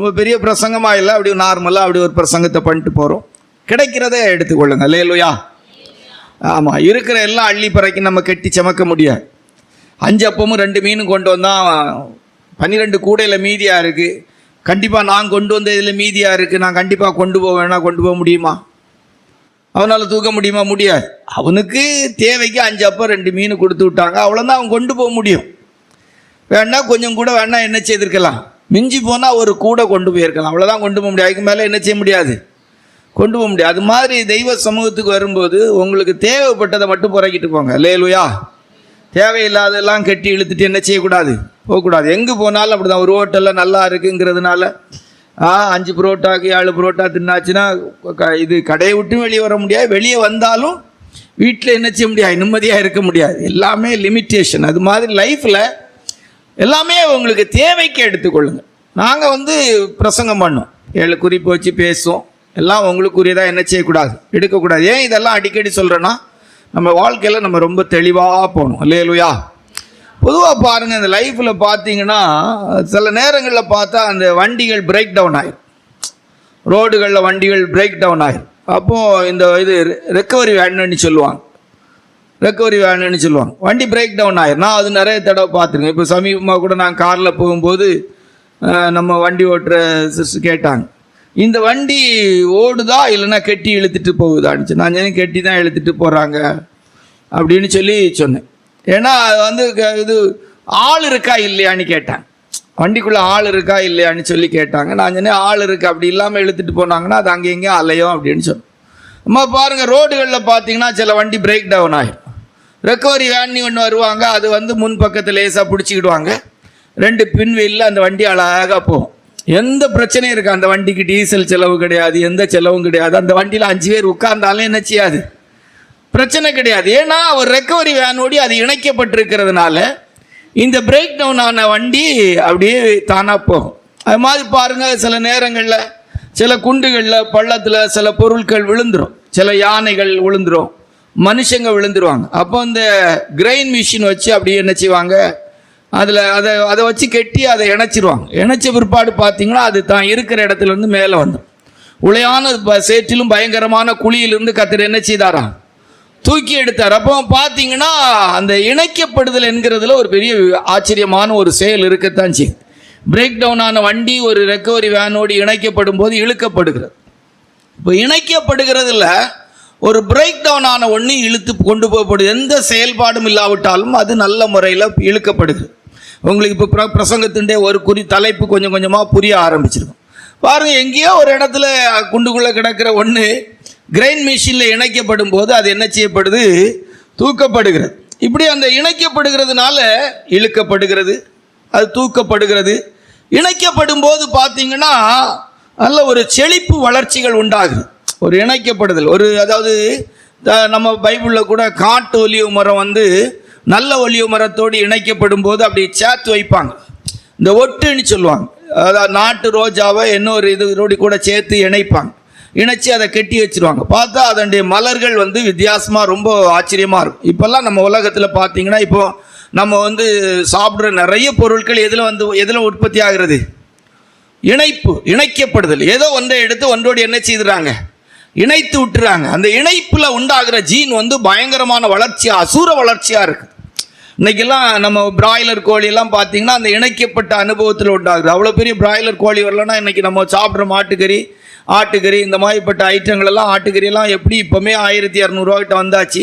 ரொம்ப பெரிய பிரசங்கமாக இல்லை, அப்படி நார்மலாக அப்படி ஒரு பிரசங்கத்தை பண்ணிட்டு போகிறோம். கிடைக்கிறதே எடுத்துக்கொள்ளுங்க. அல்லேலூயா. ஆமாம், இருக்கிற எல்லாம் அள்ளி பறைக்கு நம்ம கெட்டி சமைக்க முடியாது. 5 அப்பமும் 2 மீனும் கொண்டு வந்தால் 12 கூடையில் மீதியாக இருக்குது. கண்டிப்பாக நான் கொண்டு வந்த இதில் மீதியாக இருக்குது, நான் கண்டிப்பாக கொண்டு போவேன்னா கொண்டு போக முடியுமா? அவனால் தூக்க முடியுமா? முடியாது. அவனுக்கு தேவைக்கு 5 அப்பம் 2 மீன் கொடுத்து விட்டாங்க, அவ்வளோதான் அவன் கொண்டு போக முடியும். வேணா கொஞ்சம் கூட வேணா என்ன செய்திருக்கலாம், மிஞ்சி போனால் ஒரு கூடை கொண்டு போயிருக்கலாம், அவ்வளோதான் கொண்டு போக முடியும். அதுக்கு மேலே என்ன செய்ய முடியாது, கொண்டு போக முடியாது. அது மாதிரி தெய்வ சமூகத்துக்கு வரும்போது உங்களுக்கு தேவைப்பட்டதை மட்டும் புறக்கிட்டு போங்க. அல்லேலூயா. தேவையில்லாதெல்லாம் கட்டி இழுத்துட்டு என்ன செய்யக்கூடாது, போகக்கூடாது. எங்கே போனாலும் அப்படி தான். ஒரு ஹோட்டலில் நல்லா இருக்குங்கிறதுனால 5 புரோட்டாக்கு 7 புரோட்டா தின்னாச்சுன்னா இது கடையை விட்டு வெளியே வர முடியாது. வெளியே வந்தாலும் வீட்டில் என்ன செய்ய முடியாது, நிம்மதியாக இருக்க முடியாது. எல்லாமே லிமிட்டேஷன். அது மாதிரி லைஃப்பில் எல்லாமே உங்களுக்கு தேவைக்கு எடுத்துக்கொள்ளுங்க. நாங்கள் பிரசங்கம் பண்ணோம், 7 குறிப்பு வச்சு பேசுவோம். எல்லாம் உங்களுக்குரியதாக என்ன செய்யக்கூடாது, எடுக்கக்கூடாது. ஏன் இதெல்லாம் அடிக்கடி சொல்கிறேன்னா, நம்ம வாழ்க்கையில் நம்ம ரொம்ப தெளிவாக போகணும். அல்லேலூயா. பொதுவாக பாருங்கள், இந்த லைஃப்பில் பார்த்தீங்கன்னா சில நேரங்களில் பார்த்தா அந்த வண்டிகள் பிரேக் டவுன் ஆகிடும். ரோடுகளில் வண்டிகள் பிரேக் டவுன் ஆகிடும். அப்போது இது ரெக்கவரி வேணுன்னு சொல்லுவாங்க. வண்டி பிரேக் டவுன் ஆயிரும். நான் அது நிறைய தடவை பார்த்துருக்கேன். இப்போ சமீபமாக கூட நான் காரில் போகும்போது நம்ம வண்டி ஓட்டுற சிஸ்டர் கேட்டாங்க, இந்த வண்டி ஓடுதா இல்லைன்னா கெட்டி இழுத்துட்டு போகுதான்னு. நான் கெட்டி தான் இழுத்துட்டு போகிறாங்க அப்படின்னு சொன்னேன். ஏன்னா இது ஆள் இருக்கா இல்லையான்னு கேட்டாங்க. வண்டிக்குள்ளே ஆள் இருக்கா இல்லையான்னு கேட்டாங்க. நான் சொன்னேன், ஆள் இருக்குது, அப்படி இல்லாமல் இழுத்துட்டு போனாங்கன்னா அது அங்கே எங்கேயும் அலையும் அப்படின்னு சொன்னேன். நம்ம பாருங்கள், ரோடுகளில் பார்த்தீங்கன்னா சில வண்டி பிரேக் டவுன் ஆகிடும். ரெக்கவரி வேன் ஒன்று வருவாங்க, அது முன் பக்கத்தில் லேசாக பிடிச்சிக்கிடுவாங்க. 2 பின்வெளியில் அந்த வண்டி அழகாக போகும். எந்த பிரச்சனையும் இருக்குது, அந்த வண்டிக்கு டீசல் செலவு கிடையாது, எந்த செலவும் கிடையாது. அந்த வண்டியில் 5 பேர் உட்கார்ந்தாலும் என்ன செய்யாது, பிரச்சனை கிடையாது. ஏன்னா ஒரு ரெக்கவரி வேனோடி அது இணைக்கப்பட்டிருக்கிறதுனால இந்த பிரேக் டவுன் ஆன வண்டி அப்படியே தானாக போகும். அது மாதிரி பாருங்கள், சில நேரங்களில் சில குண்டுகளில் பள்ளத்தில் சில பொருட்கள் விழுந்துடும், சில யானைகள் விழுந்துடும், மனுஷங்க விழுந்துருவாங்க. அப்போ இந்த கிரைன் மிஷின் வச்சு அப்படியே என்ன செய்வாங்க, அதை வச்சு கெட்டி அதை இணைச்சிருவாங்க. இணைச்ச பிற்பாடு பார்த்தீங்கன்னா அது தான் இருக்கிற இடத்துலேருந்து மேலே வந்துடும். உளையான சேற்றிலும் பயங்கரமான குழியிலிருந்து கர்த்தர் என்ன செய்தாரா, தூக்கி எடுத்தார். அப்போ பார்த்தீங்கன்னா அந்த இணைக்கப்படுதல் என்கிறதுல ஒரு பெரிய ஆச்சரியமான ஒரு செயல் இருக்கத்தான் செய்யுது. பிரேக் டவுன் ஆன வண்டி ஒரு ரெக்கவரி வேனோடு இணைக்கப்படும் போது இழுக்கப்படுகிறது. இப்போ இணைக்கப்படுகிறதுல ஒரு பிரேக் டவுன் ஆன ஒன்று இழுத்து கொண்டு போகப்படுது. எந்த செயல்பாடும் இல்லாவிட்டாலும் அது நல்ல முறையில் இழுக்கப்படுகிறது. உங்களுக்கு இப்போ பிரசங்கத்திൻ്റെ ஒரு தலைப்பு கொஞ்சம் கொஞ்சமாக புரிய ஆரம்பிச்சிருக்கும். பாருங்கள், எங்கேயோ ஒரு இடத்துல குண்டுக்குள்ளே கிடக்கிற ஒன்று கிரைன் மிஷினில் இணைக்கப்படும் போது அது என்ன செய்யப்படுது, தூக்கப்படுகிறது. இப்படி அந்த இணைக்கப்படுகிறதுனால இழுக்கப்படுகிறது, அது தூக்கப்படுகிறது. இணைக்கப்படும் போது பார்த்தீங்கன்னா நல்ல ஒரு செழிப்பு வளர்ச்சிகள் உண்டாகுது. ஒரு இணைக்கப்படுதல், அதாவது நம்ம பைபிளில் கூட காட்டு ஒலிவு மரம் நல்ல ஒலிவு மரத்தோடு இணைக்கப்படும் போது அப்படி சேர்த்து வைப்பாங்க. இந்த ஒட்டுன்னு சொல்லுவாங்க. அதாவது நாட்டு ரோஜாவை இன்னொரு இதோடு கூட சேர்த்து இணைச்சு அதை கட்டி வச்சுருவாங்க. பார்த்தா அதனுடைய மலர்கள் வித்தியாசமாக ரொம்ப ஆச்சரியமாக இருக்கும். இப்போல்லாம் நம்ம உலகத்தில் பார்த்தீங்கன்னா, இப்போ நம்ம சாப்பிட்ற நிறைய பொருட்கள் எதில் உற்பத்தி ஆகிறது, இணைக்கப்படுதல். ஏதோ ஒன்றை எடுத்து ஒன்றோடு என்ன செய்துறாங்க, இணைத்து விட்டுறாங்க. அந்த இணைப்பில் உண்டாகிற ஜீன் பயங்கரமான வளர்ச்சியாக, அசூர வளர்ச்சியாக இருக்குது. இன்றைக்கெல்லாம் நம்ம பிராய்லர் கோழியெல்லாம் பார்த்தீங்கன்னா அந்த இணைக்கப்பட்ட அனுபவத்தில் உண்டாகுது. அவ்வளோ பெரிய பிராய்லர் கோழி வரலன்னா இன்றைக்கி நம்ம சாப்பிட்ற ஆட்டுக்கறி இந்த மாதிரிப்பட்ட ஐட்டங்கள் எல்லாம், ஆட்டுக்கறியெல்லாம் எப்படி இப்போமே 1200 வந்தாச்சு.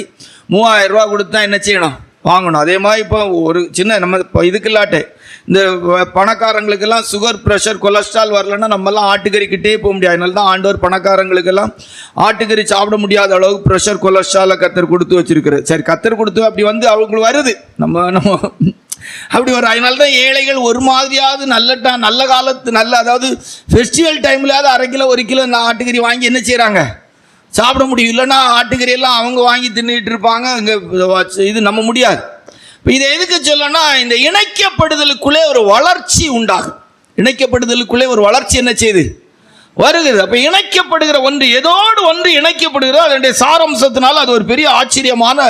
3000 ரூபா கொடுத்தா என்ன செய்யணும், வாங்கணும். அதே மாதிரி இப்போ ஒரு சின்ன நம்ம இப்போ இதுக்குள்ளாட்டே இந்த பணக்காரங்களுக்கெல்லாம் சுகர், ப்ரெஷர், கொலஸ்ட்ரால் வரலன்னா நம்மெல்லாம் ஆட்டுக்கறிக்கிட்டே போக முடியாது. அதனால தான் ஆண்டவர் பணக்காரங்களுக்கெல்லாம் ஆட்டுக்கறி சாப்பிட முடியாத அளவுக்கு ப்ரெஷர், கொலஸ்ட்ராலை கத்தர் கொடுத்து வச்சிருக்கிறது. சரி, கத்தர் கொடுத்து அப்படி அவங்களுக்கு வருது, நம்ம அப்படி வரும். அதனால தான் ஏழைகள் ஒரு மாதிரியாவது நல்ல காலத்து அதாவது ஃபெஸ்டிவல் டைம்லையாவது 1/2 கிலோ 1 கிலோ ஆட்டுக்கறி வாங்கி என்ன செய்கிறாங்க, சாப்பிட முடியும். இல்லைன்னா ஆட்டுக்கறி எல்லாம் அவங்க வாங்கி தின்னுட்டு இருப்பாங்க. இங்கே இது நம்ம முடியாது. இப்போ இதை எதுக்கு சொல்லணும்னா, இந்த இணைக்கப்படுதலுக்குள்ளே ஒரு வளர்ச்சி உண்டாகும். இணைக்கப்படுதலுக்குள்ளே ஒரு வளர்ச்சி என்ன செய்யுது, வருகிறது. அப்போ இணைக்கப்படுகிற ஒன்று, ஏதோடு ஒன்று இணைக்கப்படுகிறது, அதனுடைய சாரம்சத்தினால அது ஒரு பெரிய ஆச்சரியமான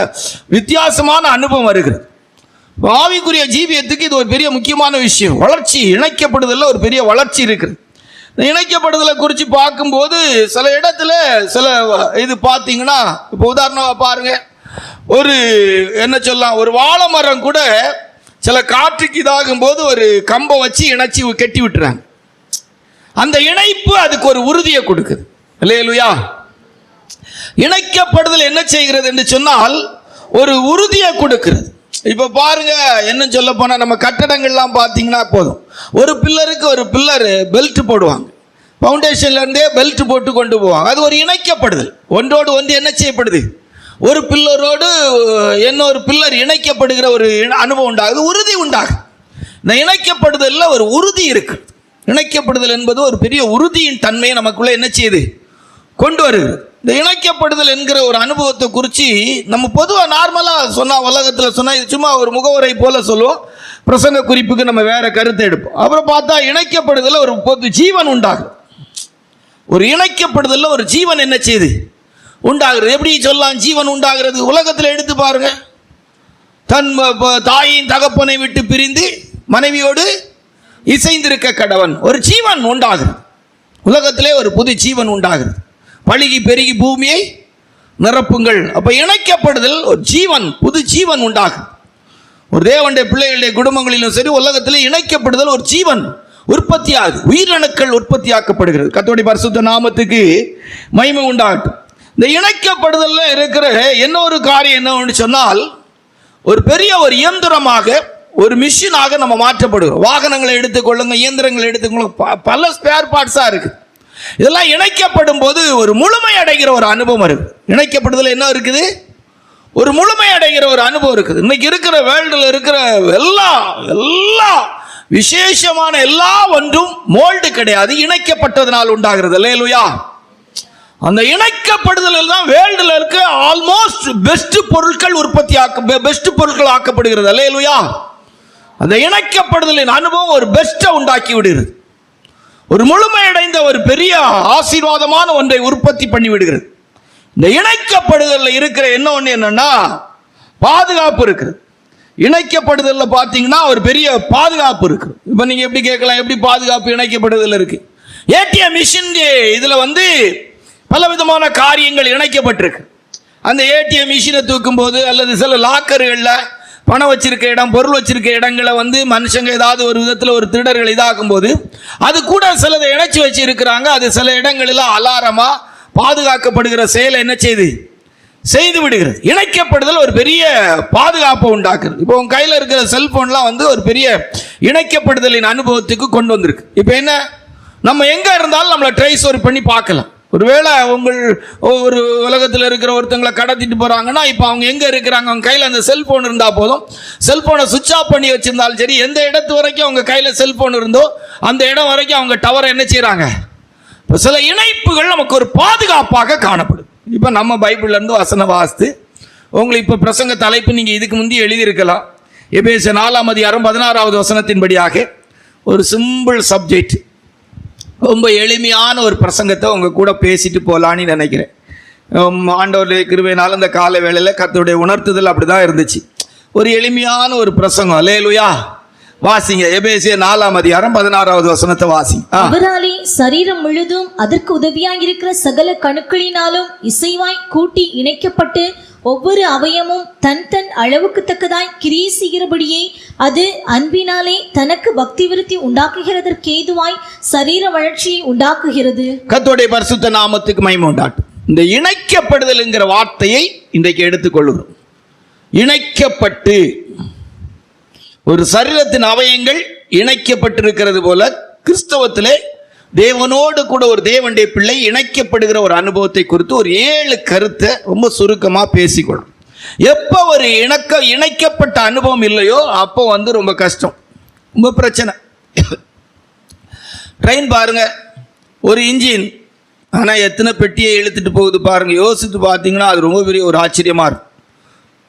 வித்தியாசமான அனுபவம் வருகிறது. ஆவிக்குரிய ஜீவியத்துக்கு இது ஒரு பெரிய முக்கியமான விஷயம். வளர்ச்சி, இணைக்கப்படுதலில் ஒரு பெரிய வளர்ச்சி இருக்குது. இணைக்கப்படுதலை குறித்து பார்க்கும்போது சில இடத்துல சில இது பார்த்தீங்கன்னா, இப்போ உதாரணமாக பாருங்க, ஒரு என்ன சொல்லலாம், ஒரு வாழை மரம் கூட சில காற்றுக்கு இதாகும் போது ஒரு கம்பை வச்சு இணைச்சி கட்டி விட்டுறாங்க. அந்த இணைப்பு அதுக்கு ஒரு உறுதியை கொடுக்குது. அல்லேலூயா. இணைக்கப்படுதல் என்ன செய்கிறது என்று சொன்னால் ஒரு உறுதியை கொடுக்கிறது. இப்போ பாருங்க, என்ன சொல்ல போனால் நம்ம கட்டடங்கள்லாம் பார்த்தீங்கன்னா போதும், ஒரு பில்லருக்கு ஒரு பில்லர் பெல்ட் போடுவாங்க, ஃபவுண்டேஷன்லேருந்தே பெல்ட் போட்டு கொண்டு போவாங்க. அது ஒரு இணைக்கப்படுதல். ஒன்றோடு ஒன்று என்ன செய்யப்படுது, ஒரு பில்லரோடு இன்னொரு பில்லர் இணைக்கப்படுகிற ஒரு அனுபவம் உண்டாகுது, உறுதி உண்டாகுது. இந்த இணைக்கப்படுதலில் ஒரு உறுதி இருக்கு. இணைக்கப்படுதல் என்பது ஒரு பெரிய உறுதியின் தன்மையை நமக்குள்ளே என்ன செய்யுது, கொண்டு வருகிறது. இந்த இணைக்கப்படுதல் என்கிற ஒரு அனுபவத்தை குறித்து நம்ம பொதுவாக நார்மலாக சொன்னால், உலகத்தில் சொன்னால் இது சும்மா ஒரு முகவுரை போல சொல்லுவோம், பிரசங்க குறிப்புக்கு நம்ம வேற கருத்தை எடுப்போம். அப்புறம் பார்த்தா இணைக்கப்படுதலில் ஒரு பொது ஜீவன் உண்டாகும். ஒரு இணைக்கப்படுதலில் ஒரு ஜீவன் என்ன செய்யுது, உண்டாகிறது. எப்படி சொல்லலாம் ஜீவன் உண்டாகிறது? உலகத்தில் எடுத்து பாருங்க, தன் தாயின் தகப்பனை விட்டு பிரிந்து மனைவியோடு இசைந்திருக்க கடவன், ஒரு ஜீவன் உண்டாகிறது. உலகத்திலே ஒரு புது ஜீவன் உண்டாகிறது. பழுகி பெருகி பூமியை நிரப்புங்கள். அப்ப இணைக்கப்படுதல் ஒரு ஜீவன், புது ஜீவன் உண்டாகும். ஒரு தேவனுடைய பிள்ளைகளுடைய குடும்பங்களிலும் சரி, உலகத்திலே இணைக்கப்படுதல் ஒரு ஜீவன் உற்பத்தி ஆகுது. உயிரணுக்கள் உற்பத்தி ஆக்கப்படுகிறது. கர்த்தருடைய பரிசுத்த நாமத்துக்கு மகிமை உண்டாகட்டும். இந்த இணைக்கப்படுதல்ல இருக்கிற இன்னொரு காரியம் என்னன்னு சொன்னால், ஒரு பெரிய ஒரு இயந்திரமாக, ஒரு மிஷினாக நம்ம மாற்றப்படுகிறோம். வாகனங்களை எடுத்துக்கொள்ளுங்க, இயந்திரங்களை எடுத்துக்கொள்ளுங்க, பல ஸ்பேர் பார்ட்ஸாக இருக்குது. இதெல்லாம் இணைக்கப்படும் போது ஒரு முழுமை அடைகிற ஒரு அனுபவம் இருக்குது. இணைக்கப்படுதல் என்ன இருக்குது, ஒரு முழுமை அடைகிற ஒரு அனுபவம் இருக்குது. இன்னைக்கு இருக்கிற வேர்ல்டில் இருக்கிற எல்லா விசேஷமான எல்லா ஒன்றும் மோல்டு கிடையாது, இணைக்கப்பட்டதனால் உண்டாகிறது. அல்லேலூயா. அந்த இணைக்கப்படுதலில் தான் வேர்ல்டில் இருக்க ஆல்மோஸ்ட் பெஸ்ட் பொருட்கள் பெஸ்ட் பொருட்கள் ஆக்கப்படுகிறது. அல்லேலூயா. அந்த இணைக்கப்படுதலின் அனுபவம் ஒரு பெஸ்ட்டை உண்டாக்கி விடுகிறது. ஒரு முழுமையடைந்த ஒரு பெரிய ஆசீர்வாதமான ஒன்றை உற்பத்தி பண்ணி விடுகிறது. இந்த இணைக்கப்படுதலில் இருக்கிற என்ன ஒன்று என்னன்னா, பாதுகாப்பு இருக்குது. இணைக்கப்படுதலில் பார்த்தீங்கன்னா ஒரு பெரிய பாதுகாப்பு இருக்குது. இப்போ நீங்கள் எப்படி கேட்கலாம், எப்படி பாதுகாப்பு இணைக்கப்படுதல் இருக்கு? ஏடிஎம் மிஷின் இதில் வந்து பல விதமான காரியங்கள் இணைக்கப்பட்டிருக்கு. அந்த ஏடிஎம் மிஷினை தூக்கும் போது, அல்லது சில லாக்கர்களில் பணம் வச்சிருக்க இடம், பொருள் வச்சிருக்க இடங்களை வந்து மனுஷங்க ஏதாவது ஒரு விதத்தில் ஒரு திருடர்கள் இதாகும் போது அது கூட சிலதை இணைச்சி வச்சு இருக்கிறாங்க. அது சில இடங்களில் அலாரமா பாதுகாக்கப்படுகிற செயலை என்ன செய்து விடுகிறது. இணைக்கப்படுதல் ஒரு பெரிய பாதுகாப்பை உண்டாக்குது. இப்போ உங்க கையில் இருக்கிற செல்போன்லாம் வந்து ஒரு பெரிய இணைக்கப்படுதலின் அனுபவத்துக்கு கொண்டு வந்திருக்கு. இப்போ என்ன, நம்ம எங்க இருந்தாலும் நம்மளை ட்ரேஸ் பண்ணி பார்க்கலாம். ஒருவேளை ஒரு உலகத்தில் இருக்கிற ஒருத்தங்களை கடத்திட்டு போகிறாங்கன்னா, இப்போ அவங்க எங்கே இருக்கிறாங்க, அவங்க கையில் அந்த செல்ஃபோன் இருந்தால் போதும். செல்ஃபோனை சுவிட்ச் ஆஃப் பண்ணி வச்சுருந்தாலும் சரி, எந்த இடத்து வரைக்கும் அவங்க கையில் செல்ஃபோன் இருந்தோ அந்த இடம் வரைக்கும் அவங்க டவரை என்ன செய்கிறாங்க. இப்போ சில இணைப்புகள் நமக்கு ஒரு பாதுகாப்பாக காணப்படும். இப்போ நம்ம பைபிள்லேருந்து வசனம் வாசித்து உங்களுக்கு இப்போ பிரசங்க தலைப்பு நீங்கள் இதுக்கு முந்தைய எழுதியிருக்கலாம். எபேசியர் 4:16 வசனத்தின்படியாக ஒரு சிம்பிள் சப்ஜெக்ட், ரொம்ப எளிமையான ஒரு பிரசங்கத்தை உங்கள் கூட பேசிட்டு போகலான்னு நினைக்கிறேன். ஆண்டவருடைய கிருபையினால் அந்த கால வேளையில் கர்த்தருடைய உணர்த்துதல் அப்படி தான் இருந்துச்சு. ஒரு எளிமையான ஒரு பிரசங்கம். அல்லேலூயா. வாசிங்க, எபேசியர் 4:16 வசனத்தை வாசிங்க. அவராலே சரீரம் முழுதும் அதற்கு உதவியாக இருக்கிற சகல கணுக்களினாலும் இசைவாய் கூட்டி இணைக்கப்பட்டு ஒவ்வொரு அவயமும் தன் அளவுக்கு தக்கதாய் கிரியை செய்கிறபடியே அது அன்பினாலே தனக்கு பக்தி விருத்தி உண்டாக்குகிறதற்கு ஏதுவாய் சரீர வளர்ச்சியை உண்டாக்குகிறது. கர்த்தருடைய பரிசுத்த நாமத்துக்கு மகிமை உண்டாகட்டும். இந்த இணைக்கப்படுதல்ங்கிற வார்த்தையை இன்றைக்கு எடுத்துக்கொள்கிறோம். இணைக்கப்பட்டு ஒரு சரீரத்தின் அவயங்கள் இணைக்கப்பட்டிருக்கிறது போல கிறிஸ்தவத்திலே தேவனோடு கூட ஒரு தேவனுடைய பிள்ளை இணைக்கப்படுகிற ஒரு அனுபவத்தை குறித்து ஒரு 7 கருத்தை ரொம்ப சுருக்கமாக பேசிக்கொள்ளும். எப்போ ஒரு இணைக்கப்பட்ட அனுபவம் இல்லையோ அப்போ வந்து ரொம்ப கஷ்டம், ரொம்ப பிரச்சனை. ட்ரெயின் பாருங்க, ஒரு இன்ஜின் ஆனால் எத்தனை பெட்டியை இழுத்துட்டு போகுது பாருங்க. யோசித்து பார்த்தீங்கன்னா அது ரொம்ப பெரிய ஒரு ஆச்சரியமாக இருக்கும்.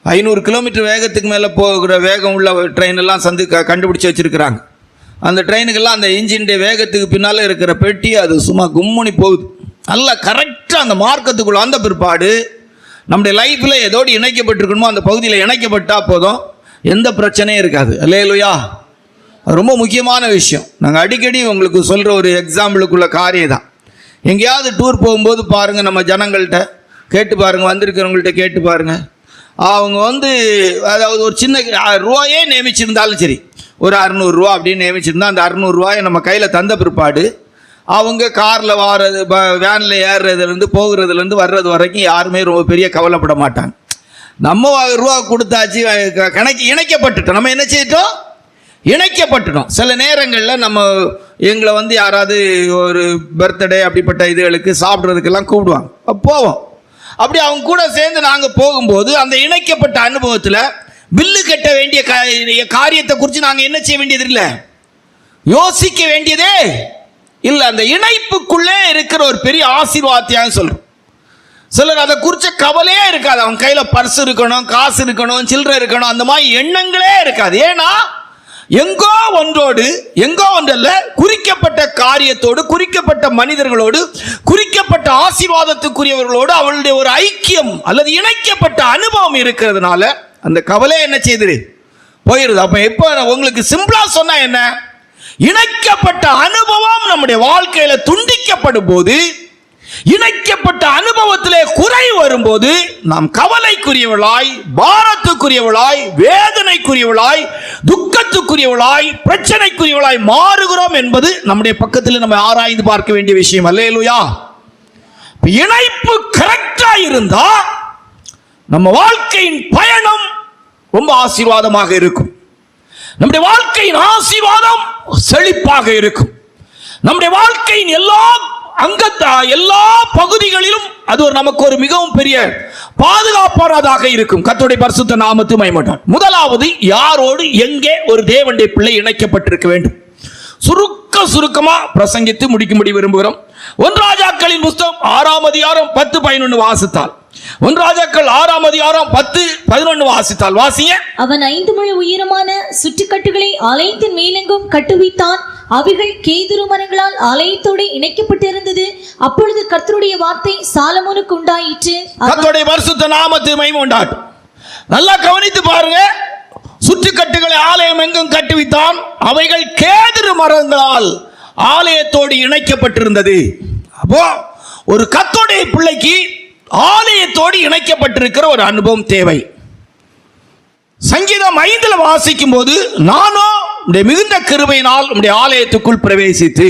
500 கிலோமீட்டர் வேகத்துக்கு மேலே போகிற வேகம் உள்ள ட்ரெயின் எல்லாம் கண்டுபிடிச்சி வச்சிருக்கிறாங்க. அந்த ட்ரெயினுக்கெல்லாம் அந்த இன்ஜினுடைய வேகத்துக்கு பின்னால் இருக்கிற பெட்டி அது சும்மா கும்முனி போகுது. நல்லா கரெக்டாக அந்த மார்க்கத்துக்குள்ள அந்த பிற்பாடு நம்முடைய லைஃப்பில் ஏதோடு இணைக்கப்பட்டிருக்கணுமோ அந்த பகுதியில் இணைக்கப்பட்டால் போதும், எந்த பிரச்சனையும் இருக்காது. அல்லேலூயா. அது ரொம்ப முக்கியமான விஷயம். நாங்கள் அடிக்கடி உங்களுக்கு சொல்கிற ஒரு எக்ஸாம்பிளுக்குள்ள காரியம் தான். எங்கேயாவது டூர் போகும்போது பாருங்கள், நம்ம ஜனங்கள்கிட்ட கேட்டு பாருங்கள், வந்திருக்கிறவங்கள்ட்ட கேட்டு பாருங்கள். அவங்க அதாவது ஒரு சின்ன ரூபாயே நியமிச்சிருந்தாலும் சரி, ஒரு 600 ரூபா அப்படின்னு நியமிச்சிருந்தா அந்த 600 ரூபாயை நம்ம கையில் தந்த பிற்பாடு அவங்க காரில் வாரது, வேனில் ஏறுறதுலேருந்து போகிறதுலேருந்து வர்றது வரைக்கும் யாருமே ரொம்ப பெரிய கவலைப்பட மாட்டாங்க. நம்ம ரூபா கொடுத்தாச்சு, கணக்கு இணைக்கப்பட்டுட்டோம். நம்ம என்ன செய்யிட்டோம்? இணைக்கப்பட்டுட்டோம். சில நேரங்களில் எங்களை யாராவது ஒரு பர்த்டே அப்படிப்பட்ட இதுகளுக்கு சாப்பிட்றதுக்கெல்லாம் கூப்பிடுவாங்க, போவோம். அப்படி அவங்க கூட சேர்ந்து நாங்கள் போகும்போது அந்த இணைக்கப்பட்ட அனுபவத்தில் பில்லு கட்ட வேண்டிய காரியத்தை குறித்து நாங்கள் என்ன செய்ய வேண்டியது இல்லை, யோசிக்க வேண்டியதே இல்லை. அந்த இணைப்புக்குள்ளே இருக்கிற ஒரு பெரிய ஆசீர்வாதத்தையாக சொல்கிறோம். சிலர் அதை குறித்த கவலையே இருக்காது. அவங்க கையில் பர்ஸ் இருக்கணும், காசு இருக்கணும், சில்லறை இருக்கணும், அந்த மாதிரி எண்ணங்களே இருக்காது. ஏன்னா எங்கோ ஒன்றல்ல, குறிக்கப்பட்ட காரியத்தோடு, குறிக்கப்பட்ட மனிதர்களோடு, குறிக்கப்பட்ட ஆசீர்வாதத்துக்குரியவர்களோடு அவளுடைய ஒரு ஐக்கியம் அல்லது இணைக்கப்பட்ட அனுபவம் இருக்கிறதுனால அந்த கவலை என்ன செய்யுது, போயிருது. அப்ப எப்ப உங்களுக்கு சிம்பிளா சொன்னா என்ன, இணைக்கப்பட்ட அனுபவம் நம்முடைய வாழ்க்கையில துண்டிக்கப்படும் போது, இணைக்கப்பட்ட அனுபவத்திலே குறை வரும்போது நாம் கவலைக்குரியவளாய், பாரத்துக்குரியவளாய், வேதனைக்குரியவளாய், துக்கத்துக்குரியவளாய், பிரச்சனைக்குரியவளாய் மாறுகிறோம் என்பது நம்முடைய பக்கத்தில் நம்ம ஆராய்ந்து பார்க்க வேண்டிய விஷயம். அல்லேலூயா. இணைப்பு கரெக்டா இருந்தா நம்ம வாழ்க்கையின் பயணம் ரொம்ப ஆசீர்வாதமாக இருக்கும். நம்முடைய வாழ்க்கையின் ஆசீர்வாதம் செழிப்பாக இருக்கும். நம்முடைய வாழ்க்கையின் எல்லா பகுதிகளிலும் அது நமக்கு ஒரு மிகவும் பெரிய பாதுகாப்பானதாக இருக்கும். கர்த்தருடைய பரிசுத்த நாமத்துக்கு மகிமையுண்டாகட்டும். முதலாவது, யாரோடு எங்கே ஒரு தேவனுடைய பிள்ளை இணைக்கப்பட்டிருக்க வேண்டும். சுருக்கமா பிரசங்கித்து முடிக்கும்படி விரும்புகிறோம். 1 ராஜாக்களின் புத்தகம் 6ஆம் அதிகாரம் 10-11 வாசித்தால், 1 ராஜாக்கள் 6ஆம் அதிகாரம் 10-11 வாசித்தால் வாசிங்க. அவன் 5 முழ உயரமான சுற்றுக்கட்டுகளை ஆலயத்தின் மேலெங்கும் கட்டுவித்தான். அவைகள் கேதுரு மரங்களால் ஆலயத்தோடு இணைக்கப்பட்டிருந்தது. அப்பொழுது கர்த்தருடைய வார்த்தை சாலமோனுக்கு உண்டாயிற்று. கர்த்தருடைய பரிசுத்த நாமத்துக்கு மகிமை உண்டாகட்டும். நல்லா கவனித்து பாருங்க. சுற்றுக்கட்டுகளை ஆலயம் எங்கும் கட்டுவித்தான். அவைகள் கேதுரு மரங்களால் ஆலயத்தோடு இணைக்கப்பட்டிருந்தது. அப்போ ஒரு கர்த்தருடைய பிள்ளைக்கு ஆலயத்தோடு இணைக்கப்பட்டிருக்கிற ஒரு அனுபவம் தேவை. சங்கீதம் 5 வாசிக்கும் போது, நானோ உடைய மிகுந்த கிருபையினால் உடைய ஆலயத்துக்குள் பிரவேசித்து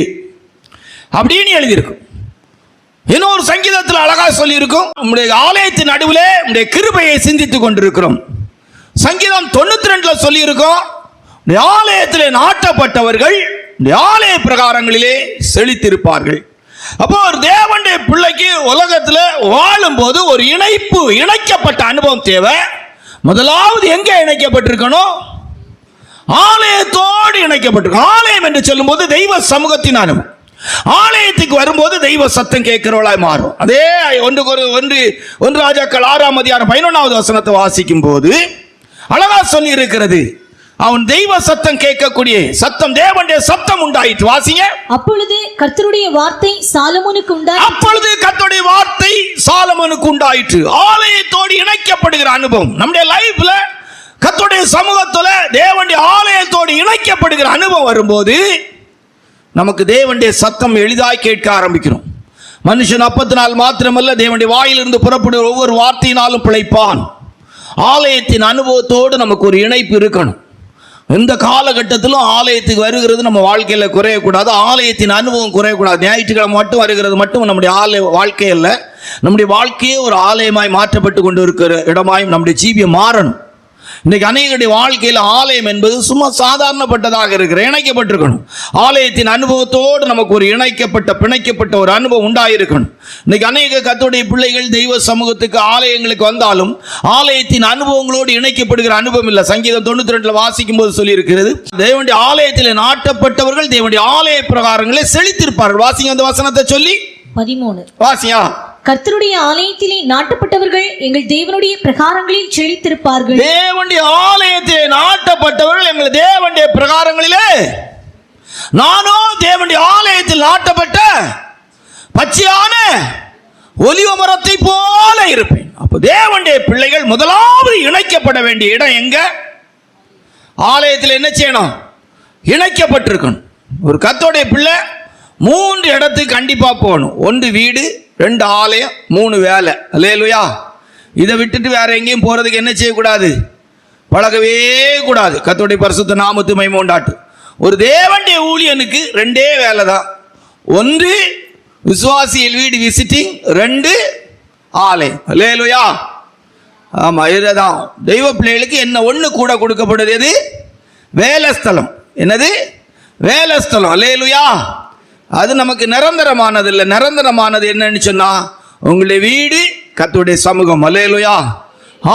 அப்படின்னு எழுதியிருக்கும். இன்னொரு சங்கீதத்தில் அழகா சொல்லி இருக்கும், உடைய ஆலயத்தின் நடுவிலே உடைய கிருபையை சிந்தித்துக் கொண்டிருக்கிறோம். சங்கீதம் 92 சொல்லி இருக்கும், உடைய ஆலயத்திலே நாட்டப்பட்டவர்கள் உடைய ஆலய பிரகாரங்களிலே செழித்திருப்பார்கள். அப்போ ஒரு தேவனுடைய பிள்ளைக்கு உலகத்தில் வாழும் போது ஒரு இணைக்கப்பட்ட அனுபவம் தேவை. முதலாவது எங்கே இணைக்கப்பட்டிருக்கணும்? ஆலயத்தோடு இணைக்கப்பட்டிருக்கும். ஆலயம் என்று சொல்லும் போது தெய்வ சமூகத்தின் அனுபவம். ஆலயத்துக்கு வரும்போது தெய்வ சத்தம் கேட்கிறவளாய் மாறும். அதே 1 ராஜாக்கள் 6ஆம் அதிகாரம் 11வது வசனத்தை வாசிக்கும் போது அழகா சொல்லி இருக்கிறது, அவன் தெய்வ சத்தம் கேட்கக்கூடிய சத்தம், தேவனுடைய சத்தம் உண்டாயிற்று. வாசிங்க. அப்பொழுது கர்த்தருடைய வார்த்தை சாலமோனுக்கு உண்டாயிற்று. ஆலயத்தோடு இணைக்கப்படுகிற அனுபவம் நம்முடைய லைஃப்ல, கர்த்தருடைய சமூகத்துல தேவனுடைய ஆலயத்தோடு இணைக்கப்படுகிற அனுபவம் வரும்போது நமக்கு தேவனுடைய சத்தம் எளிதாய் கேட்க ஆரம்பிக்கிறோம். மனுஷன் அப்பத்தினால் மாத்திரமல்ல, தேவனுடைய வாயிலிருந்து புறப்படுகிற ஒவ்வொரு வார்த்தையினாலும் பிழைப்பான். ஆலயத்தின் அனுபவத்தோடு நமக்கு ஒரு இணைப்பு இருக்கணும். எந்த காலகட்டத்திலும் ஆலயத்துக்கு வருகிறது நம்ம வாழ்க்கையில் குறையக்கூடாது. ஆலயத்தின் அனுபவம் குறையக்கூடாது. ஞாயிற்றுக்கிழமை மட்டும் வருகிறது மட்டும் நம்முடைய வாழ்க்கை அல்ல. நம்முடைய வாழ்க்கையே ஒரு ஆலயமாய் மாற்றப்பட்டு கொண்டு இருக்கிற இடமாய் நம்முடைய ஜீவியம் மாறணும். இன்றைக்கு அநேகருடைய வாழ்க்கையில் ஆலயம் என்பது சும்மா சாதாரணப்பட்டதாக இருக்கிற, இணைக்கப்பட்டிருக்கணும். ஆலயத்தின் அனுபவத்தோடு நமக்கு ஒரு பிணைக்கப்பட்ட ஒரு அனுபவம் உண்டாயிருக்கணும். இன்னைக்கு அநேக கர்த்தருடைய பிள்ளைகள் தெய்வ சமூகத்துக்கு, ஆலயங்களுக்கு வந்தாலும் ஆலயத்தின் அனுபவங்களோடு இணைக்கப்படுகிற அனுபவம் இல்லை. சங்கீதம் 92 வாசிக்கும் போது சொல்லி இருக்கிறது, தேவனுடைய ஆலயத்தில் நாட்டப்பட்டவர்கள் தேவனுடைய ஆலய பிரகாரங்களே செழித்திருப்பார்கள். வாசிங்க அந்த வசனத்தை சொல்லி 13 வாசியா. கர்த்தருடைய ஆலயத்திலே நாட்டப்பட்டவர்கள் எங்கள் தேவனுடைய பிரகாரங்களில் செழித்திருப்பார்கள். தேவனுடைய ஆலயத்திலே நாட்டப்பட்டவர்கள் எங்கள் தேவனுடைய பிரகாரங்களிலே, நானோ தேவனுடைய ஆலயத்தில் நாட்டப்பட்ட பச்சையான ஒலிவ மரத்தை போல இருப்பேன். அப்ப தேவனுடைய பிள்ளைகள் முதலாவது இணைக்கப்பட வேண்டிய இடம் எங்க? ஆலயத்தில் என்ன செய்யணும்? இணைக்கப்பட்டிருக்கணும். ஒரு கர்த்தருடைய பிள்ளை 3 இடத்துக்கு கண்டிப்பாக போகணும். 1 வீடு, 2 ஆலயம், 3 வேலை. அல்லேலூயா. இதை விட்டுட்டு வேற எங்கேயும் போகிறதுக்கு என்ன செய்யக்கூடாது? பழகவே கூடாது. கர்த்தருடைய பரிசுத்த நாமத்து மகிமை உண்டாட்டு. ஒரு தேவனுடைய ஊழியனுக்கு 2 வேலை தான். 1 விசுவாசியில் வீடு விசிட்டிங், 2 ஆலயம். அல்லேலூயா. ஆமாம், இதுதான் தெய்வ பிள்ளைகளுக்கு என்ன ஒன்று கூட கொடுக்கப்படுது. எது? வேலை ஸ்தலம். என்னது? வேலை ஸ்தலம். அல்லேலூயா. அது நமக்கு நிரந்தரமானது இல்லை. நிரந்தரமானது என்னன்னு சொன்னா உங்களுடைய வீடு, கர்த்தருடைய சமூகம். அல்லேலூயா.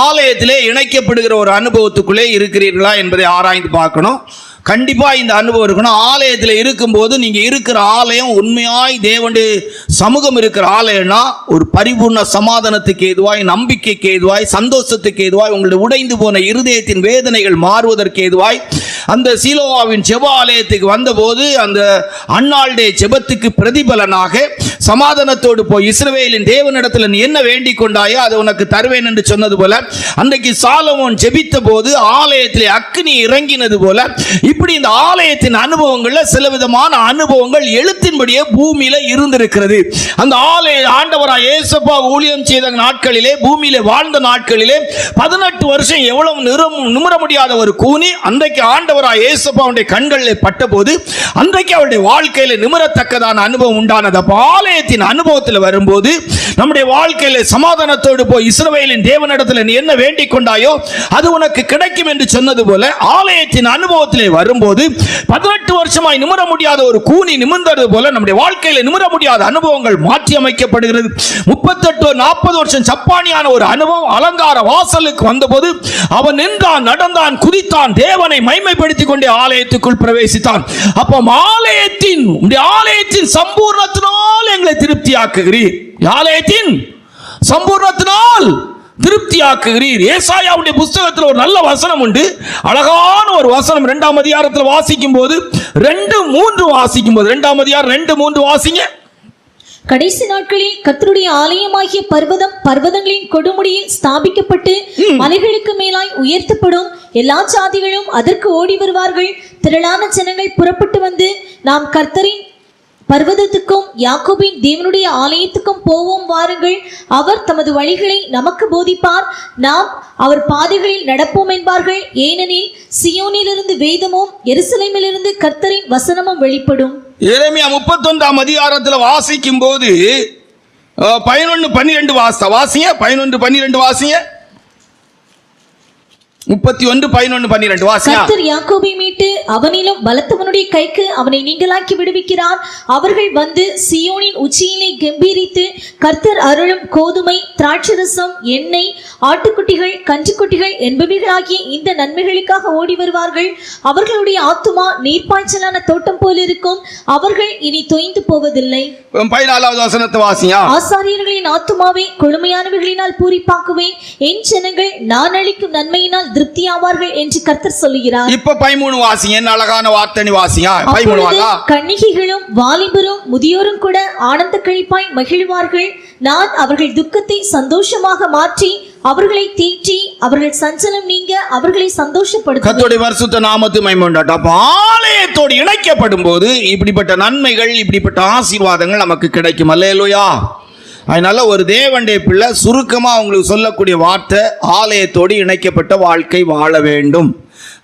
ஆலயத்திலே இணைக்கப்படுகிற ஒரு அனுபவத்துக்குள்ளே இருக்கிறீர்களா என்பதை ஆராய்ந்து பார்க்கணும். கண்டிப்பாக இந்த அனுபவம் இருக்கணும். ஆலயத்தில் இருக்கும்போது நீங்கள் இருக்கிற ஆலயம் உண்மையாய் தேவனுடைய சமூகம் இருக்கிற ஆலயம்னா ஒரு பரிபூர்ண சமாதானத்துக்கு ஏதுவாய், நம்பிக்கைக்கு ஏதுவாய், சந்தோஷத்துக்கு ஏதுவாய், உங்களுடைய உடைந்து போன இருதயத்தின் வேதனைகள் மாறுவதற்கு ஏதுவாய், அந்த சீலோவாவின் ஜெப ஆலயத்துக்கு வந்தபோது அந்த அன்னாளுடைய ஜெபத்துக்கு பிரதிபலனாக சமாதானத்தோடு போய் இஸ்ரவேலின் தேவனிடத்தில் நீ என்ன வேண்டிக் கொண்டாயோ அதை உனக்கு தருவேன் என்று சொன்னது போல, அன்றைக்கு சாலமோன் ஜெபித்த போது ஆலயத்திலே அக்கினி இறங்கினது போல, இப்படி இந்த ஆலயத்தின் அனுபவங்கள்ல சில விதமான அனுபவங்கள் எழுத்தின்படியே பூமியில இருந்திருக்கிறது. அந்த ஆலய ஆண்டவராய் இயேசுப்பா ஊழியம் செய்த நாட்களிலே, பூமியிலே வாழ்ந்த நாட்களிலே 18 வருஷம் எவ்வளவு நிமிர முடியாத ஒரு கூனி அன்றைக்கு ஆண்டவராய் இயேசுப்பாவுடைய கண்களில் பட்ட போது அன்றைக்கு அவருடைய வாழ்க்கையில நிமிரத்தக்கதான அனுபவம் உண்டானது. அப்போ ஆலயத்தின் அனுபவத்தில் வரும்போது நம்முடைய வாழ்க்கையில சமாதானத்தோடு போய் இஸ்ரவேலின் தேவனிடத்தில் நீ என்ன வேண்டிக் கொண்டாயோ அது உனக்கு கிடைக்கும் என்று சொன்னது போல, ஆலயத்தின் அனுபவத்திலே வரும்போது 18 வருஷமாய் நிமிர முடியாத ஒரு கூனி நிமிர்ந்தது போல நம்முடைய வாழ்க்கையில நிமிர முடியாத அனுபவங்கள் மாற்றி அமைக்கப்படுகிறது. 38-40 வருஷம் சப்பானியான ஒரு அனுபவம் அலங்கார வாசலுக்கு வந்தபோது அவன் நின்றான், நடந்தான், குதித்தான், தேவனை மைமைப்படுத்திக் கொண்டே ஆலயத்துக்குள் பிரவேசித்தான். அப்போ ஆலயத்தின் சம்பூர்ணத்தினால் எங்களை திருப்தியாக்குகிறீர். ஆலயத்தின் சம்பூர்ணத்தினால் திருப்தியாக்குகிறீர். ஏசாயாவுடைய புஸ்தகத்தில் ஒரு நல்ல வசனம் உண்டு, அழகான ஒரு வசனம். 2ஆம் அதிகாரத்தில் வாசிக்கும் போது 2-3 வாசிக்கும் போது 2ஆம் அதிகாரம் 2-3 வாசிங்க. கடைசி நாட்களில் கர்த்தருடைய ஆலயமாகிய பர்வதங்களின் கொடுமுடியில் ஸ்தாபிக்கப்பட்டு மலைகளுக்கு மேலாய் உயர்த்தப்படும். எல்லா ஜாதிகளும் அதற்கு ஓடி வருவார்கள். திரளான ஜனங்கள் புறப்பட்டு வந்து நாம் கர்த்தரின் பர்வதத்துக்கும் யாக்கோபின் தேவனுடைய ஆலயத்துக்கும் போவோம் வாருங்கள். அவர் தமது வழிகளை நமக்கு போதிப்பார், நாம் அவர் பாதைகளில் நடப்போம் என்பார்கள். ஏனெனில் சியோனிலிருந்து வேதமும் எருசலேமிலிருந்து கர்த்தரின் வசனமும் வெளிப்படும். எரேமியா 31ஆம் அதிகாரத்தில் வாசிக்கும் போது 11-12 வாசிங்க. 11-12 வாசிங்க. 31-11-12 வாசிங்க. கர்த்தர் யாக்கோபை மீட்டு அவனிலும் பலத்தவனுடைய கைக்கு அவனை நீங்களாக்கி விடுவிக்கிறார். அவர்கள் வந்து சியோனின் உச்சியிலே கம்பீரித்து கர்த்தர் அருளும் கோதுமை, திராட்சரசம், எண்ணெய், ஆட்டுக்குட்டிகள், கன்றுக்குட்டிகள் என்பவைகளாகிய இந்த நன்மைகளுக்காக ஓடி வருவார்கள். அவர்களுடைய ஆத்துமா நீர்ப்பாய்ச்சலான தோட்டம் போல இருக்கும். அவர்கள் இனி தொய்ந்து போவதில்லை. 14வது வசனத்தை வாசிங்க. ஆசாரியர்களின் ஆத்துமாவை கொழுமையானவர்களினால் பூரிப்பாக்குவேன். என் ஜனங்கள் நான் அளிக்கும் நன்மையினால் திருப்தியாவார்கள் என்று கர்த்தர் சொல்லுகிறார். இப்ப 13 வாசிங்க. என்ன அழகான வார்த்தை வாசிங்க. 13 வாங்க. கன்னிகைகளும் வாலிபரும் முதியோரும் கூட ஆனந்த கழிப்பாய் மகிழ்வார்கள். நான் அவர்கள் துக்கத்தை சந்தோஷமாக மாற்றி அவர்களை தேற்றி அவர்கள் சஞ்சலம் நீங்க அவர்களை சந்தோஷப்படுத்துவேன். கர்த்தருடைய பரிசுத்த நாமத்துக்கு மகிமை உண்டாகட்டும். அப்ப ஆலயத்தோடு இணைக்கப்படும் போது இப்படிப்பட்ட நன்மைகள், இப்படிப்பட்ட ஆசீர்வாதங்கள் நமக்கு கிடைக்கும். அல்லேலூயா. அதனால ஒரு தேவனுடைய பிள்ளை சுருக்கமா அவங்களுக்கு சொல்லக்கூடிய வார்த்தை, ஆலயத்தோடு இணைக்கப்பட்ட வாழ்க்கை வாழ வேண்டும்.